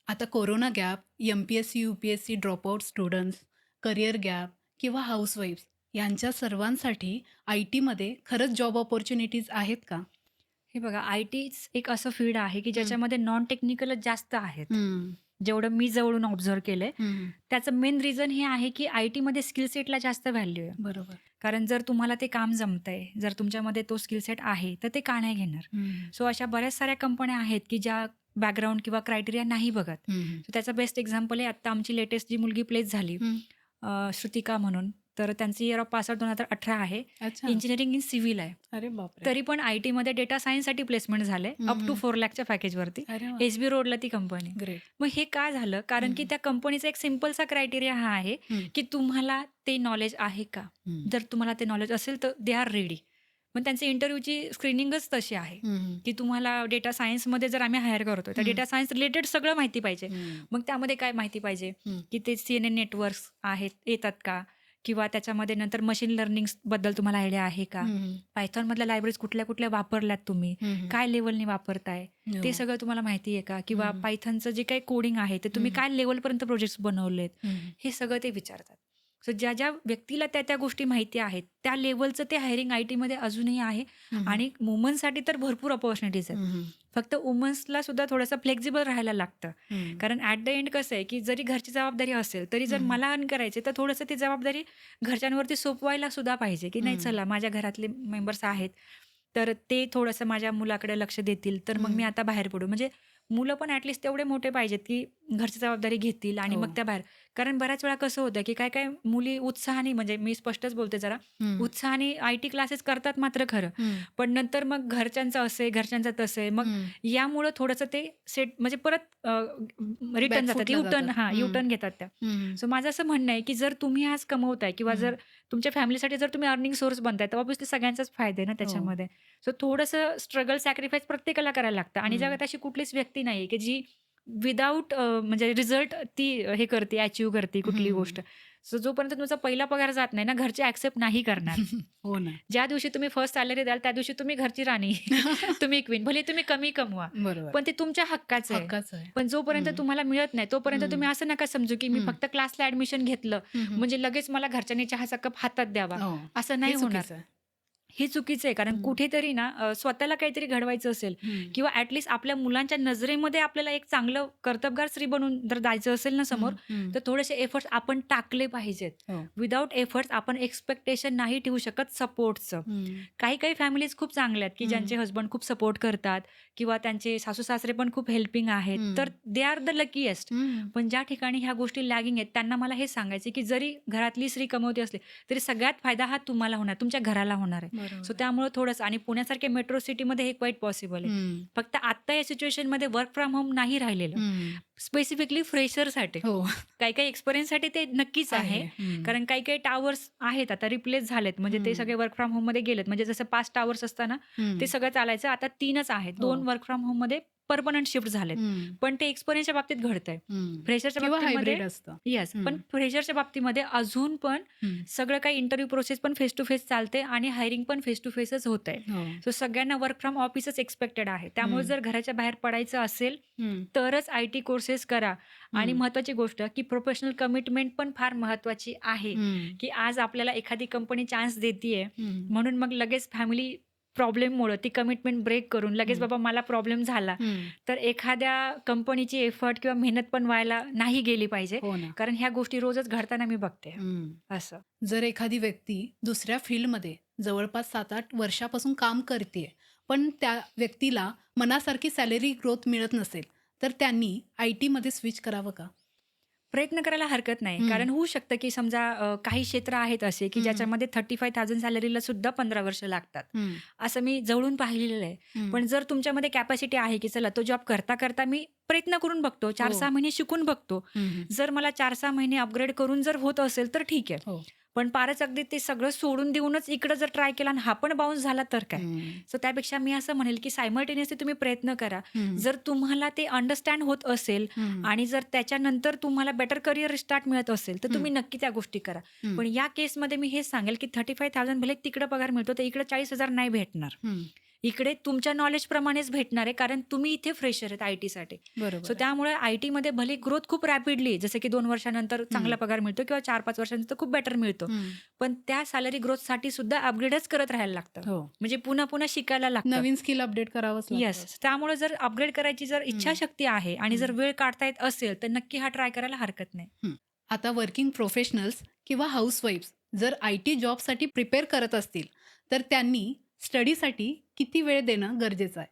आता corona gap, MPSC, UPSC dropout students, career gap किंवा हाऊसवाईफ्स यांच्या सर्वांसाठी आय-टीमध्ये खरंच जॉब अपॉर्च्युनिटीज आहेत का? हे बघा, आय-टीच एक असं फील्ड आहे, की हं. ज्याच्यामध्ये नॉन टेक्निकलच जास्त आहेत. हं. जेवढं मी जवळून ऑब्झर्व्ह केलंय. हं. त्याचं मेन रिझन हे आहे, की आय-टीमध्ये स्किल सेटला जास्त व्हॅल्यू आहे. बरोबर. कारण जर तुम्हाला ते काम जमतंय, जर तुमच्यामध्ये तो स्किल सेट आहे, तर ते का नाही घेणार? हं. सो अशा बऱ्याच साऱ्या कंपन्या आहेत, की ज्या बॅकग्राऊंड किंवा क्रायटेरिया नाही बघत. हं. सो त्याचं बेस्ट एक्झाम्पल आहे आत्ता आमची लेटेस्ट जी मुलगी प्लेस झाली, हं. श्रुतिका म्हणून. तर त्यांचं इयर ऑफ पासआउट 2018 आहे. अच्छा. इंजिनिअरिंग इन सिव्हिल आहे. अरे बापरे! तरी पण आय-टीमध्ये डेटा सायन्ससाठी प्लेसमेंट झाले हं, अप टू हं. 4 लाखच्या पॅकेजवरती. अरे वाह! एस-बी रोडला ती कंपनी. ग्रेट. मग हे का झालं? कारण की हं. त्या कंपनीचा एक सिंपलसा क्रायटेरिया हा आहे, हं. की तुम्हाला ते नॉलेज आहे का? हं. जर तुम्हाला ते नॉलेज असेल तर दे आर रेडी. मग त्यांची इंटरव्ह्यूची स्क्रीनिंगच तशी आहे, हं. की तुम्हाला डेटा सायन्समध्ये जर आम्ही हायर करतोय, तर हं. डेटा सायन्स रिलेटेड सगळं माहिती पाहिजे. हं. मग त्यामध्ये काय माहिती पाहिजे, हं. की ते CNN नेटवर्क्स येतात का? किंवा त्याच्यामध्ये नंतर मशीन लर्निंगबद्दल तुम्हाला आयडिया आहे का? हं. पायथॉनमधल्या लायब्ररीज कुठल्या-कुठल्या वापरल्यात तुम्ही? हं. काय लेव्हलनी वापरताय? हो. ते सगळं तुम्हाला माहिती आहे का? किंवा हं. पायथॉनचं जे काही कोडिंग आहे, ते तुम्ही हं. काय लेव्हलपर्यंत प्रोजेक्ट्स बनवलेत? हं. हे सगळं ते विचारतात. सो ज्या व्यक्तीला त्या गोष्टी माहिती आहेत, त्या लेव्हलचं ते हायरिंग आय-टीमध्ये अजूनही आहे हं. आणि वुमन्ससाठी तर भरपूर अपॉर्च्युनिटीज आहेत. हं. फक्त वुमन्सला सुद्धा थोडंसं फ्लेक्सिबल राहायला लागतं. हं. कारण ॲट द एंड कसं आहे, की जरी घरची जबाबदारी असेल, तरी जर हं. मला अर्न करायचे, तर थोडंसं ती जबाबदारी घरच्यांवरती सोपवायला सुद्धा पाहिजे, की नाही हं. चला माझ्या घरातले मेंबर्स आहेत, तर ते थोडंसं माझ्या मुलाकडे लक्ष देतील, तर मग मी हं. आता बाहेर पडू. म्हणजे मुलं पण ॲटलीस्ट तेवढे मोठे पाहिजेत, की घरची जबाबदारी घेतील आणि हो. मग त्या बाहेर. कारण बऱ्याच वेळा कसं होतं, की काय-काय मुली उत्साहाने म्हणजे मी स्पष्टच बोलते जरा, हं. उत्साहाने आय-टी क्लासेस करतात मात्र खरं. हं. पण नंतर मग घरच्यांचं असं आहे, घरच्यांचं तसं आहे. मग हं. यामुळं थोडंसं ते सेट म्हणजे परत रिटर्न जातात. बॅकफूटला जातात. हं. यू-टर्न घेतात त्या. हं. सो माझं असं म्हणणं आहे, की जर तुम्ही आज कमवताय किंवा हं. जर तुमच्या फॅमिलीसाठी जर तुम्ही अर्निंग सोर्स बनताय, तर ऑब्व्हियसली सगळ्यांचाच फायदा आहे ना हो. त्याच्यामध्ये. सो थोडंसं स्ट्रगल, सॅक्रिफाईस प्रत्येकाला करायला लागतं आणि हं. जगात अशी कुठलीच व्यक्ती नाहीये, की जी विदाऊट म्हणजे रिझल्ट ती हे करते, अचीव्ह करते कुठली हं. गोष्ट. सो जोपर्यंत तुमचा पहिला पगार जात नाही ना, घरचे ॲक्सेप्ट नाही करणार. हो ना. ज्या दिवशी तुम्ही फर्स्ट सॅलरी द्याल, त्या दिवशी तुम्ही घरची राणी, तुम्ही क्वीन. भले तुम्ही कमी कमवा, बरोबर. पण ते तुमच्या हक्काचं आहे. हक्काचं आहे. पण जोपर्यंत हं. तुम्हाला मिळत नाही, तोपर्यंत हं. तुम्ही असं नका समजू, की मी हं. फक्त क्लासला ॲडमिशन घेतलं, हं, हं. म्हणजे लगेच मला घरच्यांनी चहाचा कप हातात द्यावा, हो. असं हे नाही होणार. चुकीचं आहे. हे चुकीचं आहे. कारण हं. कुठेतरी ना स्वतःला काहीतरी घडवायचं असेल हं. किंवा ॲटलीस्ट आपल्या मुलांच्या नजरेमध्ये आपल्याला एक चांगलं कर्तबगार स्त्री बनून जर जायचं असेल ना समोर, हं, हं. तर थोडेसे एफर्ट्स आपण टाकले पाहिजेत. हो. विदाऊट एफर्ट्स आपण एक्स्पेक्टेशन नाही ठेवू शकत सपोर्टचं. हं. काही फॅमिलीज खूप चांगल्या आहेत, की हं. ज्यांचे हसबंड खूप सपोर्ट करतात किंवा त्यांचे सासू-सासरे पण खूप हेल्पिंग आहेत. हं. तर दे आर द लकीएस्ट. हं. पण ज्या ठिकाणी ह्या गोष्टी लॅगिंग आहेत, त्यांना मला हे सांगायचं की जरी घरातली स्त्री कमवते असली, तरी सगळ्यात फायदा हा तुम्हाला होणार, तुमच्या घराला होणार आहे. बरोबर सो आहे. त्यामुळे थोडंसं आणि पुण्यासारख्या मेट्रो सिटीमध्ये हे क्वाईट पॉसिबल आहे. हं. फक्त आत्ता या सिच्युएशनमध्ये वर्क फ्रॉम होम नाही राहिलेलं. हं. स्पेसिफिकली फ्रेशरसाठी. हो. काही एक्सपिरियन्ससाठी ते नक्कीच आहे. आहे. हं. कारण काही टावर्स आहेत आता रिप्लेस झालेत. म्हणजे ते हं. सगळे वर्क फ्रॉम होममध्ये गेलेत. म्हणजे जसं 5 टावर्स असताना हं. ते सगळं चालायचं. आता 3च आहेत. हो. 2 वर्क फ्रॉम होममध्ये परमनंट शिफ्ट झालेत. हं. पण ते एक्सपिरियन्सच्या बाबतीत घडतंय. हं. फ्रेशरच्या किंवा बाबतीमध्ये हायब्रिड असतं. येस. हं. पण फ्रेशरच्या बाबतीमध्ये अजून पण हं. सगळं काही इंटरव्ह्यू प्रोसेस पण फेस टू फेस चालते आणि हायरिंग पण फेस टू फेसच होतंय. हो. सो सगळ्यांना वर्क फ्रॉम ऑफिसच एक्सपेक्टेड आहे. त्यामुळे हं. जर घराच्या बाहेर पडायचं असेल, हं. तरच आय-टी कोर्सेस करा. आणि हं. महत्त्वाची गोष्ट की प्रोफेशनल कमिटमेंट पण फार महत्त्वाची आहे. हं. की आज आपल्याला एखादी कंपनी चान्स देतीये, हं. म्हणून मग लगेच फॅमिली प्रॉब्लेममुळं ती कमिटमेंट ब्रेक करून लगेच हं. बाबा मला प्रॉब्लेम झाला, हं. तर एखाद्या कंपनीची एफर्ट किंवा मेहनत पण व्हायला नाही गेली पाहिजे. हो ना. कारण ह्या गोष्टी रोजच घडताना मी बघते. हं. असं. जर एखादी व्यक्ती दुसऱ्या फील्डमध्ये जवळपास 7-8 वर्षापासून काम करतेय, पण त्या व्यक्तीला मनासारखी सॅलरी ग्रोथ मिळत नसेल, तर त्यांनी आय-टीमध्ये स्विच करावं का? प्रयत्न करायला हरकत नाही. हं. कारण होऊ शकतं की समजा काही क्षेत्र आहेत असे की हं. ज्याच्यामध्ये 35,000 सॅलरीला सुद्धा 15 वर्ष लागतात. हं. असं मी जवळून पाहिलेलं आहे. हं. पण जर तुमच्यामध्ये कॅपॅसिटी आहे की चला तो जॉब करता मी प्रयत्न करून बघतो. 4-6 हो. महिने शिकून बघतो. हं, हं. जर मला 4-6 महिने अपग्रेड करून जर होत असेल तर ठीक आहे. हो. पण फारच अगदी ते सगळं सोडून देऊनच इकडं जर ट्राय केला आणि हा पण बाउन्स झाला तर काय? हं. सो त्यापेक्षा मी असं म्हणेल की सायमल्टेनियसली तुम्ही प्रयत्न करा. हं. जर तुम्हाला ते अंडरस्टँड होत असेल हं. आणि जर त्याच्यानंतर तुम्हाला बेटर करियर स्टार्ट मिळत असेल, तर हं. तुम्ही नक्की त्या गोष्टी करा. हं. पण या केसमध्ये मी हेच सांगेल की 35,000 भले तिकडं पगार मिळतो, तर इकडे 40,000 नाही भेटणार. हं. इकडे तुमच्या नॉलेजप्रमाणेच भेटणार आहे, कारण तुम्ही इथे फ्रेशर आहेत आय-टीसाठी. बरोबर सो आहे. त्यामुळे आय-टीमध्ये भले ग्रोथ खूप रॅपिडली जसं की 2 वर्षानंतर चांगला पगार मिळतो किंवा 4-5 वर्षानंतर खूप बेटर मिळतो. हं. पण त्या सॅलरी ग्रोथसाठी सुद्धा अपग्रेडच करत राहायला लागतं. हो. म्हणजे पुन्हा शिकायला लागतं. नवीन स्किल अपडेट करावंच लागतं. येस. त्यामुळे जर अपग्रेड करायची जर इच्छाशक्ती आहे आणि जर वेळ काढता येत असेल, तर नक्की हा ट्राय करायला हरकत नाही. हं. आता वर्किंग प्रोफेशनल्स किंवा हाऊसवाईफ्स जर आय-टी जॉबसाठी प्रिपेअर करत असतील, तर त्यांनी स्टडीसाठी किती वेळ देणं गरजेचं आहे?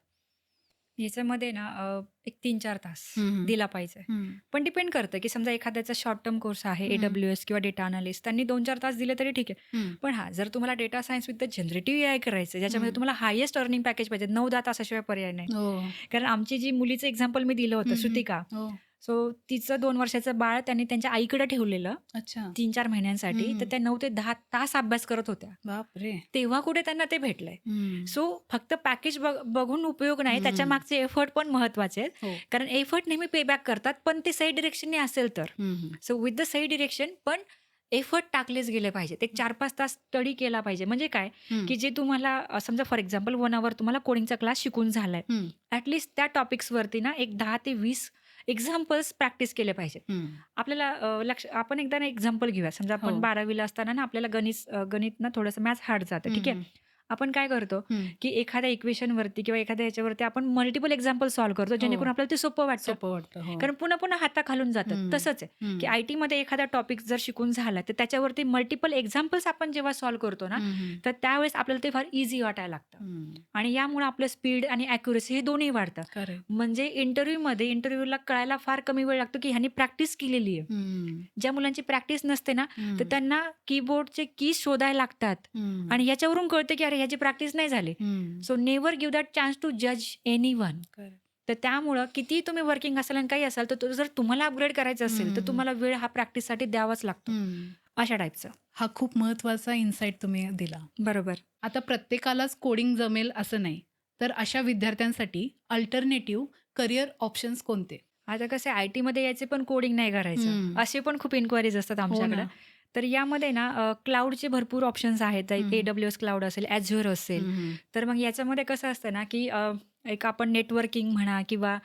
याच्यामध्ये ना एक 3-4 तास हं, हं. दिला पाहिजे. हं. पण डिपेंड करतं, की समजा एखाद्याचा शॉर्ट टर्म कोर्स आहे, हं. AWS किंवा डेटा अनालिस्ट त्यांनी 2-4 तास दिले तरी ठीक आहे. हं. पण हां, जर तुम्हाला data science with the generative AI करायचं ज्याच्यामध्ये हं. तुम्हाला हायेस्ट अर्निंग पॅकेज पाहिजे, 9-10 तासाशिवाय पर्याय नाही. हो. कारण आमची जी मुलीचं एक्झाम्पल मी दिलं होतं, हं, हं. श्रुतिका. हो. सो तिचं 2 वर्षाचं बाळ त्यांनी त्यांच्या आईकडे ठेवलेलं अच्छा. 3-4 महिन्यांसाठी. हं, तर हं. त्या 9 ते 10 तास अभ्यास करत होत्या. बापरे! तेव्हा कुठे त्यांना ते भेटलंय. हं. सो फक्त पॅकेज बघून उपयोग नाही, हं. त्याच्या मागचे एफर्ट पण महत्त्वाचे आहेत. हो. कारण एफर्ट नेहमी पेबॅक करतात, पण ते सही डिरेक्शनने असेल तर. हं, हं. सो विथ द सही डिरेक्शन पण एफर्ट टाकलेच गेले पाहिजेत. एक 4-5 तास स्टडी केला पाहिजे. म्हणजे काय, हं. की जे तुम्हाला समजा फॉर एक्झाम्पल 1 अवर तुम्हाला कोडिंगचा क्लास शिकून झालाय. हं. ॲटलीस्ट त्या टॉपिक्सवरती ना एक 10 ते 20 एक्झाम्पल्स प्रॅक्टिस केले पाहिजेत. हं. आपल्याला आपण एकदा ना एक्झाम्पल घेऊया. समजा आपण हो. 12वीला असताना ना आपल्याला गणित ना थोडंसं मॅथ्स हार्ड जातं. ठीक हं, आहे. हं. आपण काय करतो, हं. की एखाद्या इक्वेशनवरती किंवा एखाद्या ह्याच्यावरती आपण मल्टिपल एक्झाम्पल सॉल्व्ह करतो, हो. जेणेकरून आपल्याला ते सोपं वाटतं. सोपं वाटतं. हो. कारण पुन्हा हाताखालून जातं. हं. तसंच आहे, हं. की आय-टीमध्ये एखादा टॉपिक जर शिकून झाला, तर त्याच्यावरती मल्टिपल एक्झाम्पल्स आपण जेव्हा सॉल्व्ह करतो ना, हं, हं. तर त्यावेळेस आपल्याला ते फार इझी वाटायला लागतं. हं. आणि यामुळे आपलं स्पीड आणि ॲक्युरसी हे दोन्ही वाढतं. करेक्ट. म्हणजे इंटरव्ह्यूला कळायला फार कमी वेळ लागतो, की ह्यांनी प्रॅक्टिस केलेली आहे. हं. ज्या मुलांची प्रॅक्टिस नसते ना, तर हं. त्यांना कीबोर्डचे कीज शोधायला लागतात हं. आणि याच्यावरून कळतं, की अरे ह्याची प्रॅक्टिस नाही झाली. हं. So never give that chance to जज एनीवन. करेक्ट. तर त्यामुळं कितीही तुम्ही वर्किंग असाल आणि काही असाल, तर जर तुम्हाला अपग्रेड करायचं असेल, तर हं. तुम्हाला वेळ हा प्रॅक्टिससाठी द्यावाच लागतो. हं. अशा टाईपचं. हा खूप महत्त्वाचा इन्साईट तुम्ही दिला. बरोबर. आता प्रत्येकालाच कोडिंग जमेल असं नाही. तर अशा विद्यार्थ्यांसाठी अल्टरनेटिव्ह करियर ऑप्शन्स कोणते? आता कसं आहे आय-टीमध्ये यायचे पण कोडिंग नाही करायचं. हं. असे पण खूप इन्क्वायरीज असतात हो आमच्याकडं. ना. तर यामध्ये ना क्लाउडचे भरपूर ऑप्शन्स आहेत. हं, हं. AWS क्लाउड असेल, Azure असेल. हं, हं. तर मग याच्यामध्ये कसं असतं ना, की एक आपण नेटवर्किंग म्हणा किंवा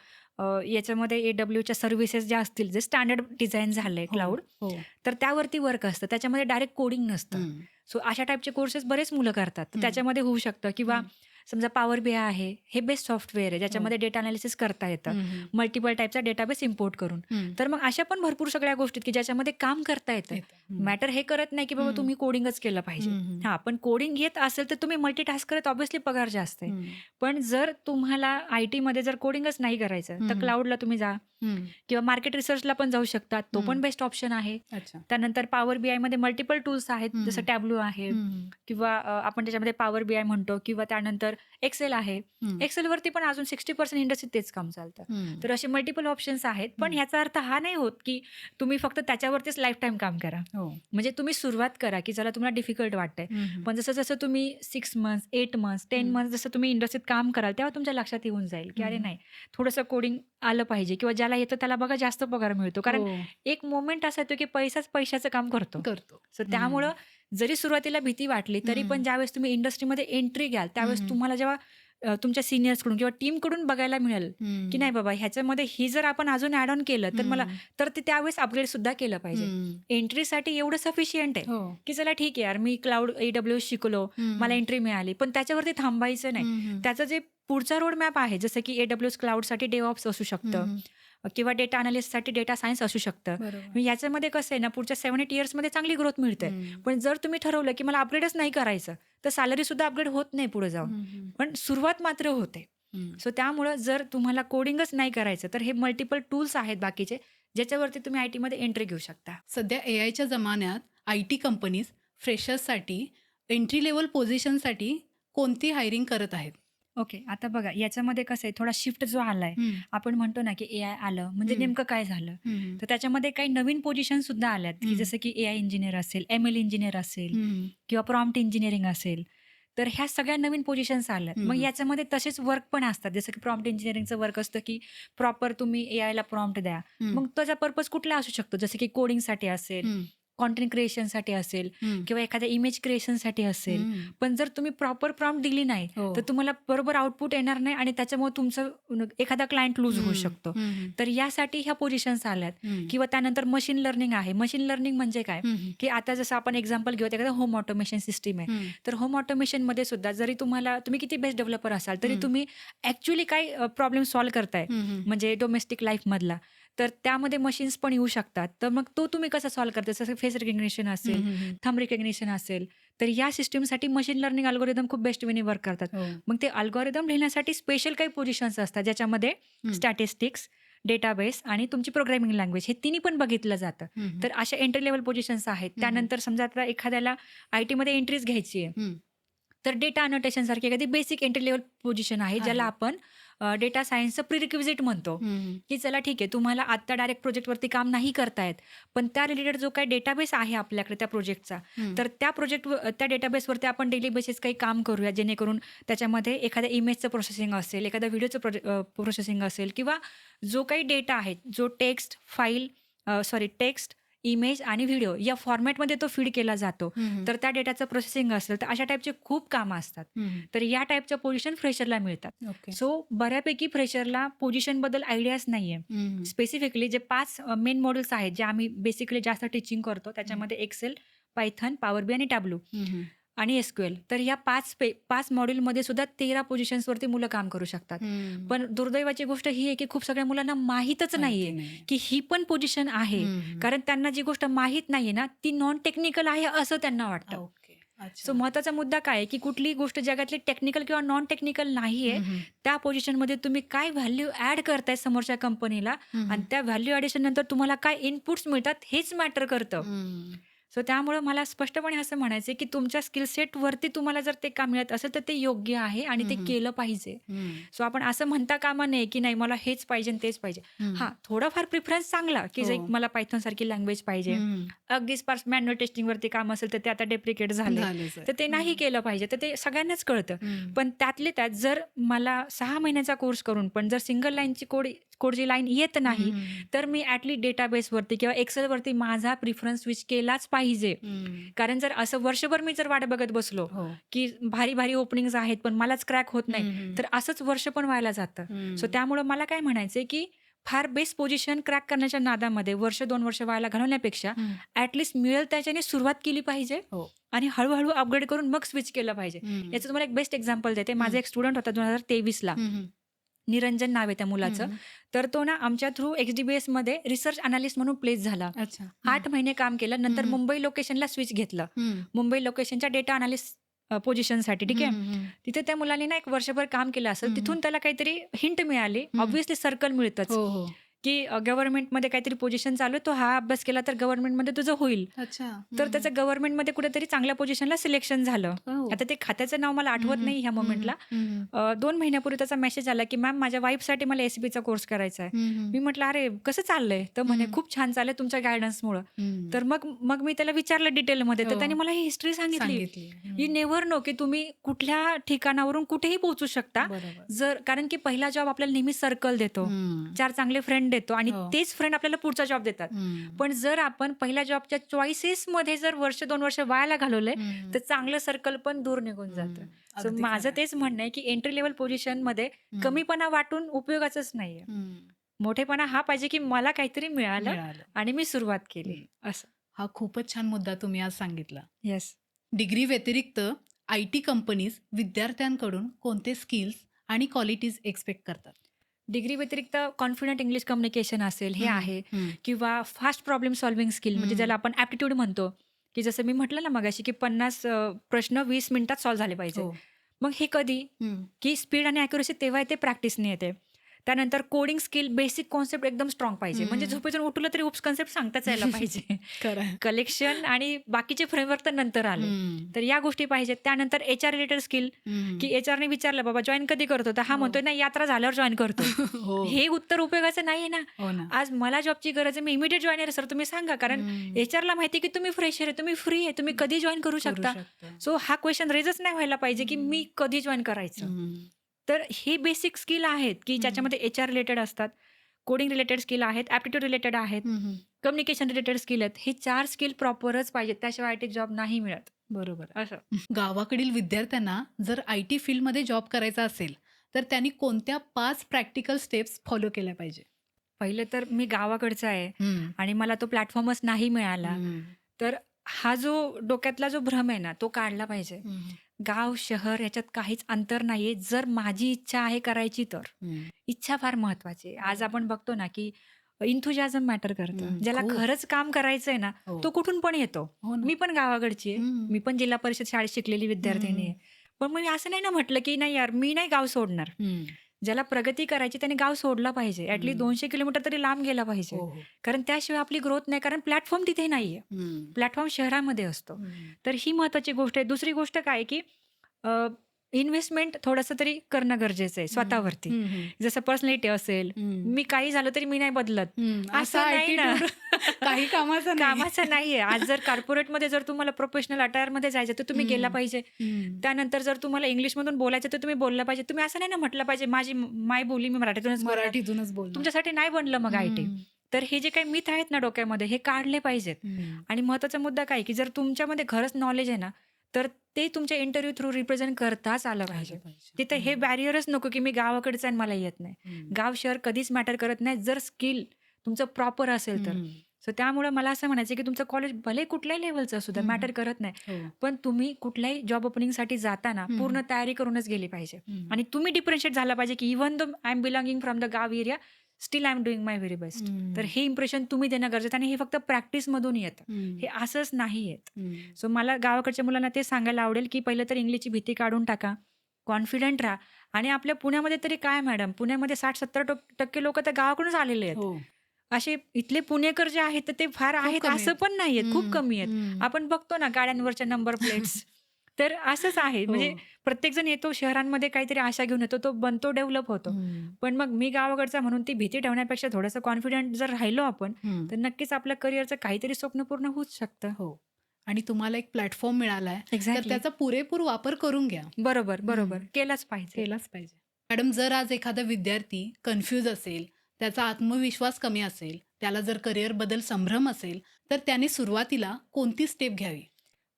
याच्यामध्ये AWSच्या सर्व्हिसेस ज्या असतील, जे स्टँडर्ड डिझाइन झालंय हो, क्लाउड, हो. तर त्यावरती वर्क असतं. त्याच्यामध्ये डायरेक्ट कोडिंग नसतं. हं, सो अशा टाईपचे कोर्सेस बरेच मुलं करतात. तर हं, त्याच्यामध्ये होऊ शकतं किंवा हं. समजा पॉवर BI आहे, हे बेस्ट सॉफ्टवेअर आहे, हो. ज्याच्यामध्ये डेटा अनालिसिस करता येतं. हं, हं. मल्टिपल टाईपचा डेटाबेस इम्पोर्ट करून. हं. तर मग अशा पण भरपूर सगळ्या गोष्टी आहेत, की ज्याच्यामध्ये काम करता येतं. येतं. हं. मॅटर हे करत नाही, की बाबा हं. तुम्ही कोडिंगच केलं पाहिजे. हं, हं. हां, पण कोडिंग येत असेल तर तुम्ही मल्टीटास्क करत ऑब्व्हियसली पगार जास्त आहे. हं. पण जर तुम्हाला आय-टीमध्ये जर कोडिंगच नाही करायचं, तर हं. क्लाउडला तुम्ही जा हं. किंवा मार्केट रिसर्चला पण जाऊ शकतात. तो हं. पण बेस्ट ऑप्शन आहे. अच्छा. त्यानंतर पॉवर BIमध्ये मल्टिपल टूल्स आहेत, जसं हं. टॅब्लू आहे हं, हं. किंवा आपण त्याच्यामध्ये पॉवर BI म्हणतो किंवा त्यानंतर एक्सेल आहे. हं. एक्सेलवरती पण अजून 60% इंडस्ट्रीत तेच काम चालतं. हं. तर असे मल्टिपल ऑप्शन्स आहेत. पण हं. ह्याचा अर्थ हा नाही होत, की तुम्ही फक्त त्याच्यावरतीच लाईफटाईम काम करा. हो. म्हणजे तुम्ही सुरुवात करा, की चला तुम्हाला डिफिकल्ट वाटतंय. हं, हं. पण जसं-जसं तुम्ही 6 मंथ्स, 8 मंथ्स, 10 हं. मंथ्स जसं तुम्ही इंडस्ट्रीत काम कराल, तेव्हा तुमच्या लक्षात येऊन जाईल, की अरे हं. नाही, थोडंसं कोडिंग आलं पाहिजे किंवा ज्याला येतं त्याला बघा जास्त पगार मिळतो. कारण हो. एक मोमेंट असा येतो, की पैसाच पैशाचं काम करतो. करतो. सो हं. त्यामुळं जरी सुरुवातीला भीती वाटली, तरी हं. पण ज्यावेळेस तुम्ही इंडस्ट्रीमध्ये एंट्री घ्याल, हं, त्यावेळेस हं. तुम्हाला जेव्हा तुमच्या सीनियर्सकडून किंवा टीमकडून बघायला मिळेल, की हं. नाही बाबा ह्याच्यामध्ये ही जर आपण अजून ॲड ऑन केलं, तर मला हं. तर ते त्यावेळेस अपग्रेडसुद्धा केलं पाहिजे. हं. एंट्रीसाठी एवढं सफिशियंट आहे, हो. की चला ठीक आहे यार, मी क्लाउड AWS शिकलो, मला हं. एंट्री मिळाली. पण त्याच्यावरती थांबायचं नाही. हं, हं. त्याचं जे पुढचा रोड मॅप आहे, जसं की AWS क्लाउडसाठी DevOps असू शकतं हं. किंवा डेटा अनालिस्टसाठी डेटा सायन्स असू शकतं. बरोबर. मग याच्यामध्ये कसं आहे ना, पुढच्या 7-8 इयर्समध्ये चांगली ग्रोथ मिळते. हं. पण जर तुम्ही ठरवलं, की मला अपग्रेडच नाही करायचं, तर सॅलरीसुद्धा अपग्रेड होत नाही पुढे जाऊन. हं, हं. पण सुरुवात मात्र होते. हं. सो त्यामुळं जर तुम्हाला कोडिंगच नाही करायचं, तर हे मल्टिपल टूल्स आहेत बाकीचे, ज्याच्यावरती तुम्ही आय-टीमध्ये एंट्री घेऊ शकता. सध्या एआयच्या जमान्यात आय-टी कंपनीज फ्रेशर्ससाठी एंट्री लेव्हल पोझिशनसाठी कोणती हायरिंग करत आहेत? ओके. आता बघा याच्यामध्ये कसं आहे, थोडा शिफ्ट जो आलाय, हं. आपण म्हणतो ना, की एआय आलं म्हणजे हं. नेमकं काय झालं? हं. तर त्याच्यामध्ये काही नवीन पोझिशनसुद्धा आल्यात, की हं. जसं की एआय इंजिनिअर असेल, ML इंजिनिअर असेल हं. किंवा प्रॉम्प्ट इंजिनिअरिंग असेल. तर ह्या सगळ्या नवीन पोझिशन्स आल्यात. हं, मग हं. याच्यामध्ये तसेच वर्क पण असतात. जसं की प्रॉम्प्ट इंजिनिअरिंगचं वर्क असतं, की प्रॉपर तुम्ही एआयला प्रॉम्प्ट द्या. हं. मग त्याचा पर्पज कुठला असू शकतो? जसं की कोडिंगसाठी असेल, हं. कंटेंट क्रिएशनसाठी असेल हं. किंवा एखाद्या इमेज क्रिएशनसाठी असेल. हं. पण जर तुम्ही प्रॉपर प्रॉम्प्ट दिली नाही, हो. तर तुम्हाला बरोबर आउटपुट येणार नाही आणि त्याच्यामुळे तुमचं एखादा क्लायंट लूज होऊ हं. शकतो. हं. तर यासाठी ह्या पोझिशन्स आल्यात हं. किंवा त्यानंतर मशीन लर्निंग आहे. मशीन लर्निंग म्हणजे काय? हं. की आता जसं आपण एक्झाम्पल घेऊयात, एखादा होम ऑटोमेशन सिस्टम आहे. हं. तर होम ऑटोमेशनमध्ये सुद्धा जरी तुम्ही किती बेस्ट डेव्हलपर असाल, तरी हं. तुम्ही ॲक्च्युअली काय प्रॉब्लेम सॉल्व्ह करताय, हं. म्हणजे डोमेस्टिक लाईफमधला, तर त्यामध्ये मशीन्स पण येऊ शकतात. तर मग तो तुम्ही कसा सॉल्व्ह करता? जसं फेस रिकग्निशन असेल, हं. थंब रिकग्निशन असेल, तर या सिस्टमसाठी मशीन लर्निंग अल्गोरिदम खूप बेस्ट वेने वर्क करतात. हो. मग ते अल्गोरिदम लिहिण्यासाठी स्पेशल काही पोझिशन्स असतात, ज्याच्यामध्ये हं. स्टॅटिस्टिक्स, डेटाबेस आणि तुमची प्रोग्रामिंग लँग्वेज हे तिन्ही पण बघितलं जातं. हं. तर अशा एंट्री लेव्हल पोझिशन्स आहेत. हं. त्यानंतर समजा आता एखाद्याला आय-टीमध्ये एंट्रीज घ्यायची आहे, हं. तर डेटा अनोटेशनसारखी एखादी बेसिक एंट्री लेव्हल पोझिशन आहे, ज्याला आहे. आपण डेटा सायन्सचं प्रिरिक्विजिट म्हणतो. हं. की चला ठीक आहे, तुम्हाला आत्ता डायरेक्ट प्रोजेक्टवरती काम नाही करता येत, पण त्या रिलेटेड जो काही डेटाबेस आहे आपल्याकडे त्या प्रोजेक्टचा, हं. तर त्या डेटाबेसवरती आपण डेली बेसिस काही काम करूया, जेणेकरून त्याच्यामध्ये एखाद्या इमेजचं प्रोसेसिंग असेल, एखाद्या व्हिडिओचं प्रोसेसिंग असेल किंवा जो काही डेटा आहे, जो टेक्स्ट, इमेज आणि व्हिडिओ या फॉर्मॅटमध्ये तो फीड केला जातो. हं. तर त्या डेटाचं प्रोसेसिंग असेल, तर अशा टाईपचे खूप कामं असतात. हं. तर या टाईपच्या पोझिशन फ्रेशरला मिळतात. ओके. सो बऱ्यापैकी फ्रेशरला पोझिशनबद्दल आयडियाच नाहीये. हं. स्पेसिफिकली जे 5 मेन मॉड्यूल्स आहेत, जे आम्ही बेसिकली जास्त टीचिंग करतो, त्याच्यामध्ये एक्सेल, पायथन, पॉवर BI आणि टॅब्लू हं. आणि SQL. तर या 5 मॉड्यूलमध्ये सुद्धा 13 पोझिशन्सवरती मुलं काम करू शकतात. हं. पण दुर्दैवाची गोष्ट ही आहे, की खूप सगळ्या मुलांना माहीतच माहिती नाहीये, नाही. की ही पण पोझिशन आहे. हं. कारण त्यांना जी गोष्ट माहीत नाहीये ना, ती नॉन टेक्निकल आहे असं त्यांना वाटतं. ओके. अच्छा. सो महत्त्वाचा मुद्दा काय आहे, की कुठलीही गोष्ट जगातली टेक्निकल किंवा नॉन टेक्निकल नाहीये. हं. त्या पोझिशनमध्ये तुम्ही काय व्हॅल्यू ॲड करताय समोरच्या कंपनीला हं. आणि त्या व्हॅल्यू ॲडिशन नंतर तुम्हाला काय इनपुट्स मिळतात हेच मॅटर करतं. हं. सो त्यामुळं मला स्पष्टपणे असं म्हणायचं आहे, की तुमच्या स्किल सेटवरती तुम्हाला जर ते काम मिळत असेल, तर ते योग्य आहे आणि ते हं, हं. केलं पाहिजे. हं. सो आपण असं म्हणता कामा नये, की नाही मला हेच पाहिजे आणि तेच पाहिजे. हं. हां, थोडाफार प्रिफरन्स चांगला, की जे हो. मला पायथॉनसारखी लँग्वेज पाहिजे. हं. अगदीच पार मॅन्युअल टेस्टिंगवरती काम असेल, तर ते आता डेप्रिकेट झाले. झालंच आहे. तर ते नाही केलं पाहिजे. तर ते सगळ्यांनाच कळतं. हं. पण त्यातले त्यात जर मला 6 महिन्याचा कोर्स करून पण जर सिंगल लाईनची कोडची लाईन येत नाही, हं, हं. तर मी ॲटलीस्ट डेटाबेसवरती किंवा एक्सेलवरती माझा प्रिफरन्स स्विच केलाच पाहिजे. हं. कारण जर असं वर्षभर मी जर वाट बघत बसलो, हो. की भारी ओपनिंग्ज आहेत, पण मलाच क्रॅक होत नाही, हं, हं. तर असंच वर्ष पण व्हायला जातं. सो हं. त्यामुळं मला काय म्हणायचंय, की फार बेस्ट पोझिशन क्रॅक करण्याच्या नादामध्ये वर्ष 2 वर्ष व्हायला घालवण्यापेक्षा हं. ॲटलीस्ट मिळेल त्याच्याने सुरुवात केली पाहिजे हो. आणि हळू अपग्रेड करून मग स्विच केलं पाहिजे. हं. याचं तुम्हाला एक बेस्ट एक्झाम्पल देते. माझा हं. एक स्टुडंट होता 2023ला. हं, हं. निरंजन नाव आहे त्या हं, मुलाचं. हं. तर तो ना आमच्या थ्रू XDBSमध्ये रिसर्च अनालिस्ट म्हणून प्लेस झाला. अच्छा. 8 महिने काम केलं. नंतर हं, हं. मुंबई लोकेशनला स्विच घेतलं. हं. मुंबई लोकेशनच्या डेटा अनालिस्ट पोझिशनसाठी ठीक हं, आहे. हं, हं. तिथे त्या मुलाने ना एक वर्षभर काम केलं हं, असेल. हं. तिथून त्याला काहीतरी हिंट मिळाली. हं. ऑब्व्हियसली सर्कल मिळतंच, हो, हो. की गव्हर्नमेंटमध्ये काहीतरी पोझिशन चालू आहे. तो हा अभ्यास केला तर गव्हर्नमेंटमध्ये तुझं होईल. अच्छा. तर हं, त्याचं हं. गव्हर्नमेंटमध्ये कुठेतरी चांगल्या पोझिशनला सिलेक्शन झालं. हो. आता ते खात्याचं नाव मला हं, आठवत हं. नाही ह्या हं, हं. मोमेंटला. हं, हं. 2 महिन्यापूर्वी त्याचा मेसेज आला, की मॅम माझ्या वाईफसाठी मला एसीपीचा कोर्स करायचा आहे. हं, हं. मी म्हटलं, "अरे कसं चाललंय?" तर म्हणे, हं. "खूप छान चाललंय तुमच्या गाईडन्समुळं." हं. तर मग मग मी त्याला विचारलं डिटेलमध्ये. तर हो. त्याने मला ही हिस्ट्री सांगितली. सांगितली. यू हं. नेव्हर नो, की तुम्ही कुठल्या ठिकाणावरून कुठेही पोहोचू शकता. बरोबर. जर कारण की पहिला जॉब आपल्याला नेहमी सर्कल देतो. हं. 4 चांगले फ्रेंड देतो आणि हो. तेच फ्रेंड आपल्याला पुढचा जॉब देतात. हं. पण जर आपण पहिल्या जॉबच्या चॉईसेसमध्ये जर वर्ष 2 वर्ष वायाला घालवलंय, हं. तर चांगलं सर्कल पण दूर निघून जातं. हं. सो अगदी माझं खरं आहे. तेच म्हणणं आहे, की एंट्री लेव्हल पोझिशनमध्ये हं. कमीपणा वाटून उपयोगाचंच नाहीये. हं. मोठेपणा हा पाहिजे, की मला काहीतरी मिळालं मिळालं. आणि मी सुरुवात केली हं. असं. हा खूपच छान मुद्दा तुम्ही आज सांगितला. येस. डिग्री व्यतिरिक्त आय-टी कंपनीज विद्यार्थ्यांकडून कोणते स्किल्स आणि क्वालिटीज एक्सपेक्ट करतात? डिग्री व्यतिरिक्त कॉन्फिडंट इंग्लिश कम्युनिकेशन असेल हे हं, आहे हं. किंवा फास्ट प्रॉब्लेम सॉल्व्हिंग स्किल म्हणजे हं. ज्याला आपण ॲप्टिट्यूड म्हणतो, की जसं मी म्हटलं ना मगाशी, की 50 प्रश्न 20 मिनिटात सॉल्व्ह झाले पाहिजे. हो. मग हे कधी? हं. की स्पीड आणि ॲक्युरसी तेव्हा येते प्रॅक्टिसने येते. त्यानंतर कोडिंग स्किल बेसिक कॉन्सेप्ट एकदम स्ट्राँग पाहिजे. म्हणजे हं. झोपेतून उठलं तरी उप्स कन्सेप्ट सांगताच यायला पाहिजे. खरं आहे. कलेक्शन आणि बाकीचे फ्रेमवर्क तर नंतर आले. हं. तर या गोष्टी पाहिजेत. त्यानंतर एचआर रिलेटेड स्किल, हं. की एचआरने विचारलं, "बाबा जॉइन कधी करतो?" तर हा हो. म्हणतोय, "नाही यात्रा झाल्यावर जॉइन करतो." हो. हे उत्तर उपयोगाचं नाहीये ना. हो ना. आज मला जॉबची गरज आहे, मी इमिडिएट जॉइनर सर तुम्ही सांगा. कारण हं. एचआरला माहिती आहे, की तुम्ही फ्रेशर आहे, तुम्ही फ्री आहे, तुम्ही कधी जॉइन करू करू शकता. शकता. सो हा क्वेशन रेजच नाही व्हायला पाहिजे, की हं. मी कधी जॉइन करायचं. हं. तर हे बेसिक स्किल आहेत, की हं. ज्याच्यामध्ये एचआर रिलेटेड असतात, कोडिंग रिलेटेड स्किल आहेत, ॲप्टिट्यूड रिलेटेड आहेत, हं, हं. कम्युनिकेशन रिलेटेड स्किल आहेत. हे 4 स्किल प्रॉपरच पाहिजेत. त्याशिवाय आयटी जॉब नाही मिळत. बरोबर आहे. असं. गावाकडील विद्यार्थ्यांना जर आय-टी फील्डमध्ये जॉब करायचा असेल, तर त्यांनी कोणत्या 5 प्रॅक्टिकल स्टेप्स फॉलो केल्या पाहिजे? पहिलं तर मी गावाकडचा आहे हं. आणि मला तो प्लॅटफॉर्मच नाही मिळाला. हं. तर हा जो डोक्यातला जो भ्रम आहे ना, तो काढला पाहिजे. हं. गाव, शहर याच्यात काहीच अंतर नाहीये. जर माझी इच्छा आहे करायची तर. हं. इच्छा फार महत्वाची आहे. आज बरोबर. आपण बघतो ना, की एन्थुसियाझम मॅटर करतं. हं. ज्याला खूप. खरंच काम करायचंय ना, हो. तो कुठून पण येतो. हो ना. मी पण गावाकडची आहे. हं. मी पण जिल्हा परिषद शाळेत शिकलेली विद्यार्थिनी हं. आहे. पण मग मी असं नाही ना म्हटलं, की नाही यार मी नाही गाव सोडणार. हं. ज्याला प्रगती करायची त्याने गाव सोडला पाहिजे. ॲटलीस्ट हं. 200 किलोमीटर तरी लांब गेला पाहिजे. हो, हो. कारण त्याशिवाय आपली ग्रोथ नाही. कारण प्लॅटफॉर्म तिथे नाहीये. हं. प्लॅटफॉर्म शहरामध्ये असतो. हं. तर ही महत्वाची गोष्ट आहे. दुसरी गोष्ट काय आहे, की इन्व्हेस्टमेंट थोडंसं तरी करणं गरजेचं आहे हं. स्वतःवरती. हं, हं. जसं पर्सनॅलिटी असेल, हं. मी काही झालं तरी मी नाही बदलत. हं. असं असा नाही ना. ॲटिट्यूड काही कामाचा नाही. कामाचं नाहीये. आज जर कॉर्पोरेटमध्ये जर तुम्हाला प्रोफेशनल अटायरमध्ये जायचं तर तुम्ही गेला हं. पाहिजे. हं. त्यानंतर जर तुम्हाला इंग्लिशमधून बोलायचं तर तुम्ही बोललं पाहिजे. तुम्ही असं नाही ना म्हटलं पाहिजे माझी मायबोली मी मराठीतूनच बोलणार. मराठीतूनच बोलणार. तुमच्यासाठी नाही बनलं मग आयटी. हं. तर हे जे काही मिथ आहेत ना डोक्यामध्ये हे काढले पाहिजेत. हं. आणि महत्त्वाचा मुद्दा काय की जर तुमच्यामध्ये खरंच नॉलेज आहे ना, तर ते तुमच्या इंटरव्ह्यू थ्रू रिप्रेझेंट करताच आलं पाहिजे. आलं पाहिजे. तिथे हे हं. बॅरियरच नको की मी गावाकडचं आहे आणि मला येत नाही. हं. गाव शहर कधीच मॅटर करत नाही जर स्किल तुमचं प्रॉपर असेल तर. हं. सो त्यामुळे मला असं म्हणायचं की तुमचं कॉलेज भले कुठल्याही लेव्हलचं असू द्या हं. मॅटर करत नाही. हो. पण तुम्ही कुठल्याही जॉब ओपनिंगसाठी जाताना हं. पूर्ण तयारी करूनच गेली पाहिजे. हं. आणि तुम्ही डिफरन्शिएट झाला पाहिजे की even though I am belonging from the गाव area still I am doing my very best. हं. तर हे इम्प्रेशन तुम्ही देणं गरजेचं आणि हे फक्त प्रॅक्टिसमधून येतं. हं. हे असंच नाही येत. हं. सो मला गावाकडच्या मुलांना ते सांगायला आवडेल की पहिलं तर इंग्लिशची भीती काढून टाका. कॉन्फिडंट राहा आणि आपल्या पुण्यामध्ये तरी काय मॅडम, पुण्यामध्ये 60-70% लोकं तर गावाकडूनच आलेले आहेत. हो. असे इथले पुणेकर जे आहेत तर ते फार खूप आहेत कमी असं आहेत. पण नाहीयेत, खूप हं, कमी आहेत. हं. आपण बघतो ना गाड्यांवरच्या नंबर प्लेट्स. तर असंच आहे. म्हणजे हो. प्रत्येकजण येतो शहरांमध्ये काहीतरी आशा घेऊन येतो, तो बनतो, डेव्हलप होतो. हं, पण मग मी गावाकडचा म्हणून ती भीती ठेवण्यापेक्षा थोडंसं कॉन्फिडंट जर राहिलो आपण, हं. तर नक्कीच आपल्या करिअरचं काहीतरी स्वप्न पूर्ण होऊच शकतं. हो. आणि तुम्हाला एक प्लॅटफॉर्म मिळालाय, तर एक्झॅक्टली. त्याचा पुरेपूर वापर करून घ्या. बरोबर, बरोबर. हं. केलाच पाहिजे. केलाच पाहिजे. मॅडम, जर आज एखादा विद्यार्थी कन्फ्यूज असेल, त्याचा आत्मविश्वास कमी असेल, त्याला जर करिअरबद्दल संभ्रम असेल, तर त्याने सुरुवातीला कोणती स्टेप घ्यावी?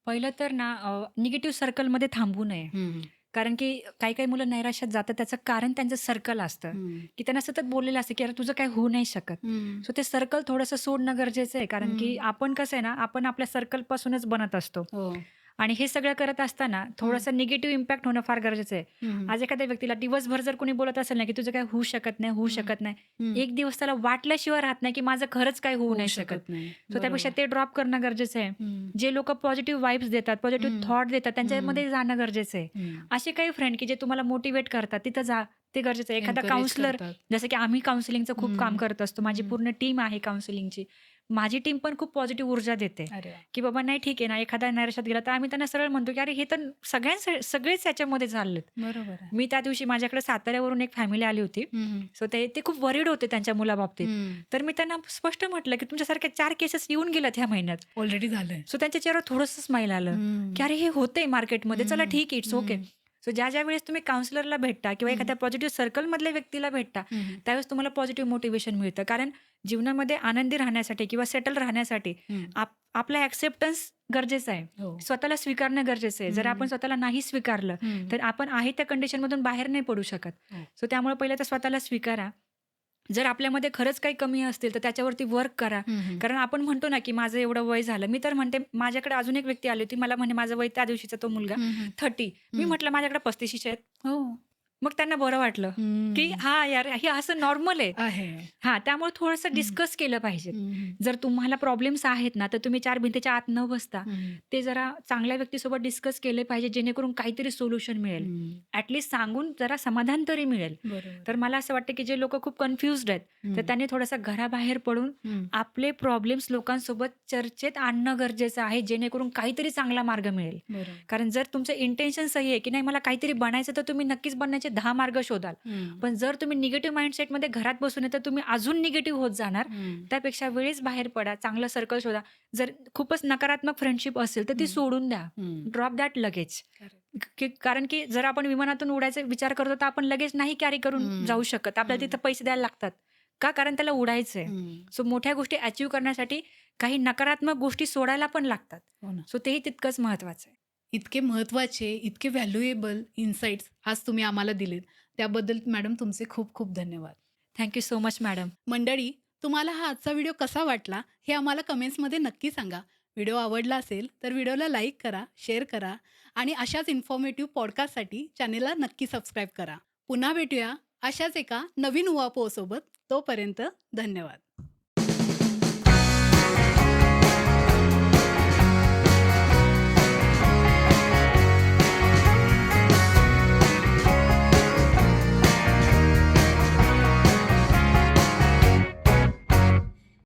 पहिलं तर ना निगेटिव्ह सर्कलमध्ये थांबू नये. हं, कारण की काही-काही मुलं नैराश्यात जातात त्याचं कारण त्यांचं सर्कल असतं, हं, की त्यांना सतत बोललेलं असतं, की "अरे तुझं काही होऊ नाही शकत." हं, सो ते सर्कल थोडंसं सोडणं गरजेचं आहे. कारण की हं. आपण कसं आहे ना, आपण आपल्या सर्कलपासूनच बनत असतो. हो. आणि हे सगळं करत असताना थोडंसं निगेटिव्ह इम्पॅक्ट होणं फार गरजेचं आहे. हं, आज एखाद्या व्यक्तीला दिवसभर जर कोणी बोलत असेल ना, की तुझं काही होऊ शकत नाही, होऊ हं, शकत नाही. हं. एक दिवस त्याला वाटल्याशिवाय राहत नाही, की माझं खरंच काही होऊ होऊ नाही शकत. शकत नाही. सो त्यापेक्षा बरोबर. ते ड्रॉप करणं गरजेचं आहे. हं, जे लोकं पॉझिटिव्ह वाइब्स देतात, पॉझिटिव्ह हं, थॉट देतात, हं, त्यांच्यामध्ये जाणं गरजेचं आहे. हं. असे काही फ्रेंड की जे तुम्हाला मोटिव्हेट करतात, तिथं जा. ते गरजेचं आहे. एखादा एन्करेज काउन्सिलर करतात. जसं की आम्ही काउन्सिलिंगचं खूप काम हं, करत असतो. माझी हं. पूर्ण टीम आहे काउन्सिलिंगची. माझी टीम पण खूप पॉझिटिव्ह ऊर्जा देते. अरे वाह! की बाबा नाही ठीक आहे ना, एखादा नैराश्यात गेला तर आम्ही त्यांना सरळ म्हणतो, की "अरे हे तर सगळेच याच्यामध्ये चाललेत." बरोबर आहे. मी त्या दिवशी माझ्याकडे साताऱ्यावरून एक फॅमिली आली होती. हं, हं. सो ते ते खूप वरीड होते त्यांच्या मुलाबाबतीत. हं. तर मी त्यांना स्पष्ट म्हटलं, की तुमच्यासारख्या 4 केसेस येऊन गेल्यात ह्या महिन्यात. ऑलरेडी झालंय. सो त्यांच्या चेहऱ्यावर थोडंसं स्माईल आलं, हं. की "अरे हे होतंय मार्केटमध्ये. चला हं, ठीक आहे, इट्स ओके." हं, सो ज्या वेळेस तुम्ही काउन्सिलरला भेटता किंवा हं, एखाद्या पॉझिटिव्ह सर्कलमधल्या व्यक्तीला भेटता, हं, हं, त्यावेळेस तुम्हाला पॉझिटिव्ह मोटिव्हेशन मिळतं. कारण जीवनामध्ये आनंदी राहण्यासाठी किंवा सेटल राहण्यासाठी हं. आपला ॲक्सेप्टन्स गरजेचं आहे. हो. स्वतःला स्वीकारणं गरजेचं आहे. जर हं. आपण स्वतःला नाही स्वीकारलं, हं. तर आपण आहे त्या कंडिशनमधून बाहेर नाही पडू शकत. हो. सो त्यामुळे पहिलं तर स्वतःला स्वीकारा. जर आपल्यामध्ये खरंच काही कमी असतील, तर त्याच्यावरती वर्क करा. हं, हं. कारण आपण म्हणतो ना, की माझं एवढं वय झालं. मी तर म्हणते माझ्याकडे अजून एक व्यक्ती आली होती. मला म्हणे माझं वय त्या दिवशीचा तो मुलगा हं, हं. 30. मी हं. म्हटलं माझ्याकडे 35शीचे आहेत. हो. मग त्यांना बरं वाटलं, की हं. हां, यार हे असं नॉर्मल आहे. आहे. हां, त्यामुळे थोडंसं हं. डिस्कस केलं पाहिजे. हं, हं. जर तुम्हाला प्रॉब्लेम्स आहेत ना, तर तुम्ही 4 भिंतीच्या आत न बसता हं. ते जरा चांगल्या व्यक्तीसोबत डिस्कस केले पाहिजे, जेणेकरून काहीतरी सोल्युशन मिळेल. हं. ॲटलीस्ट सांगून जरा समाधान तरी मिळेल. बरोबर. तर मला असं वाटतं, की जे लोकं खूप कन्फ्युज्ड आहेत, तर हं. त्यांनी थोडंसं घराबाहेर पडून हं. आपले प्रॉब्लेम्स लोकांसोबत चर्चेत आणणं गरजेचं आहे, जेणेकरून काहीतरी चांगला मार्ग मिळेल. बरोबर. कारण जर तुमचं इंटेन्शन सही आहे, की नाही मला काहीतरी बनायचं, तर तुम्ही नक्कीच बनण्याचे 10 मार्ग शोधाल. हं. पण जर तुम्ही निगेटिव्ह माइंडसेटमध्ये घरात बसून आहे, तर तुम्ही अजून निगेटिव्ह होत जाणार. हं. त्यापेक्षा वेळेस बाहेर पडा, चांगलं सर्कल शोधा. जर खूपच नकारात्मक फ्रेंडशिप असेल, तर ती हं. सोडून द्या. हं. ड्रॉप दॅट लगेच. करेक्ट. कारण की जर आपण विमानातून उडायचा विचार करतो, तर आपण लगेच नाही कॅरी करून हं. जाऊ शकत. आपल्याला हं. तिथं पैसे द्यायला लागतात. का? कारण त्याला उडायचंय. हं. सो मोठ्या गोष्टी अचीव्ह करण्यासाठी काही नकारात्मक गोष्टी सोडायला पण लागतात. हो ना. सो तेही तितकंच महत्वाचं आहे. इतके महत्त्वाचे, इतके व्हॅल्युएबल इन्साइट्स आज तुम्ही आम्हाला दिलेत. त्याबद्दल मॅडम तुमचे खूप खूप धन्यवाद. Thank you so much madam. मंडळी, तुम्हाला हा आजचा व्हिडिओ कसा वाटला हे आम्हाला कमेंट्समध्ये नक्की सांगा. व्हिडिओ आवडला असेल तर व्हिडिओला लाईक करा, शेअर करा आणि अशाच इन्फॉर्मेटिव्ह पॉडकास्टसाठी चॅनेलला नक्की सबस्क्राईब करा. पुन्हा भेटूया अशाच एका नवीन उहापोहसोबत. तोपर्यंत धन्यवाद.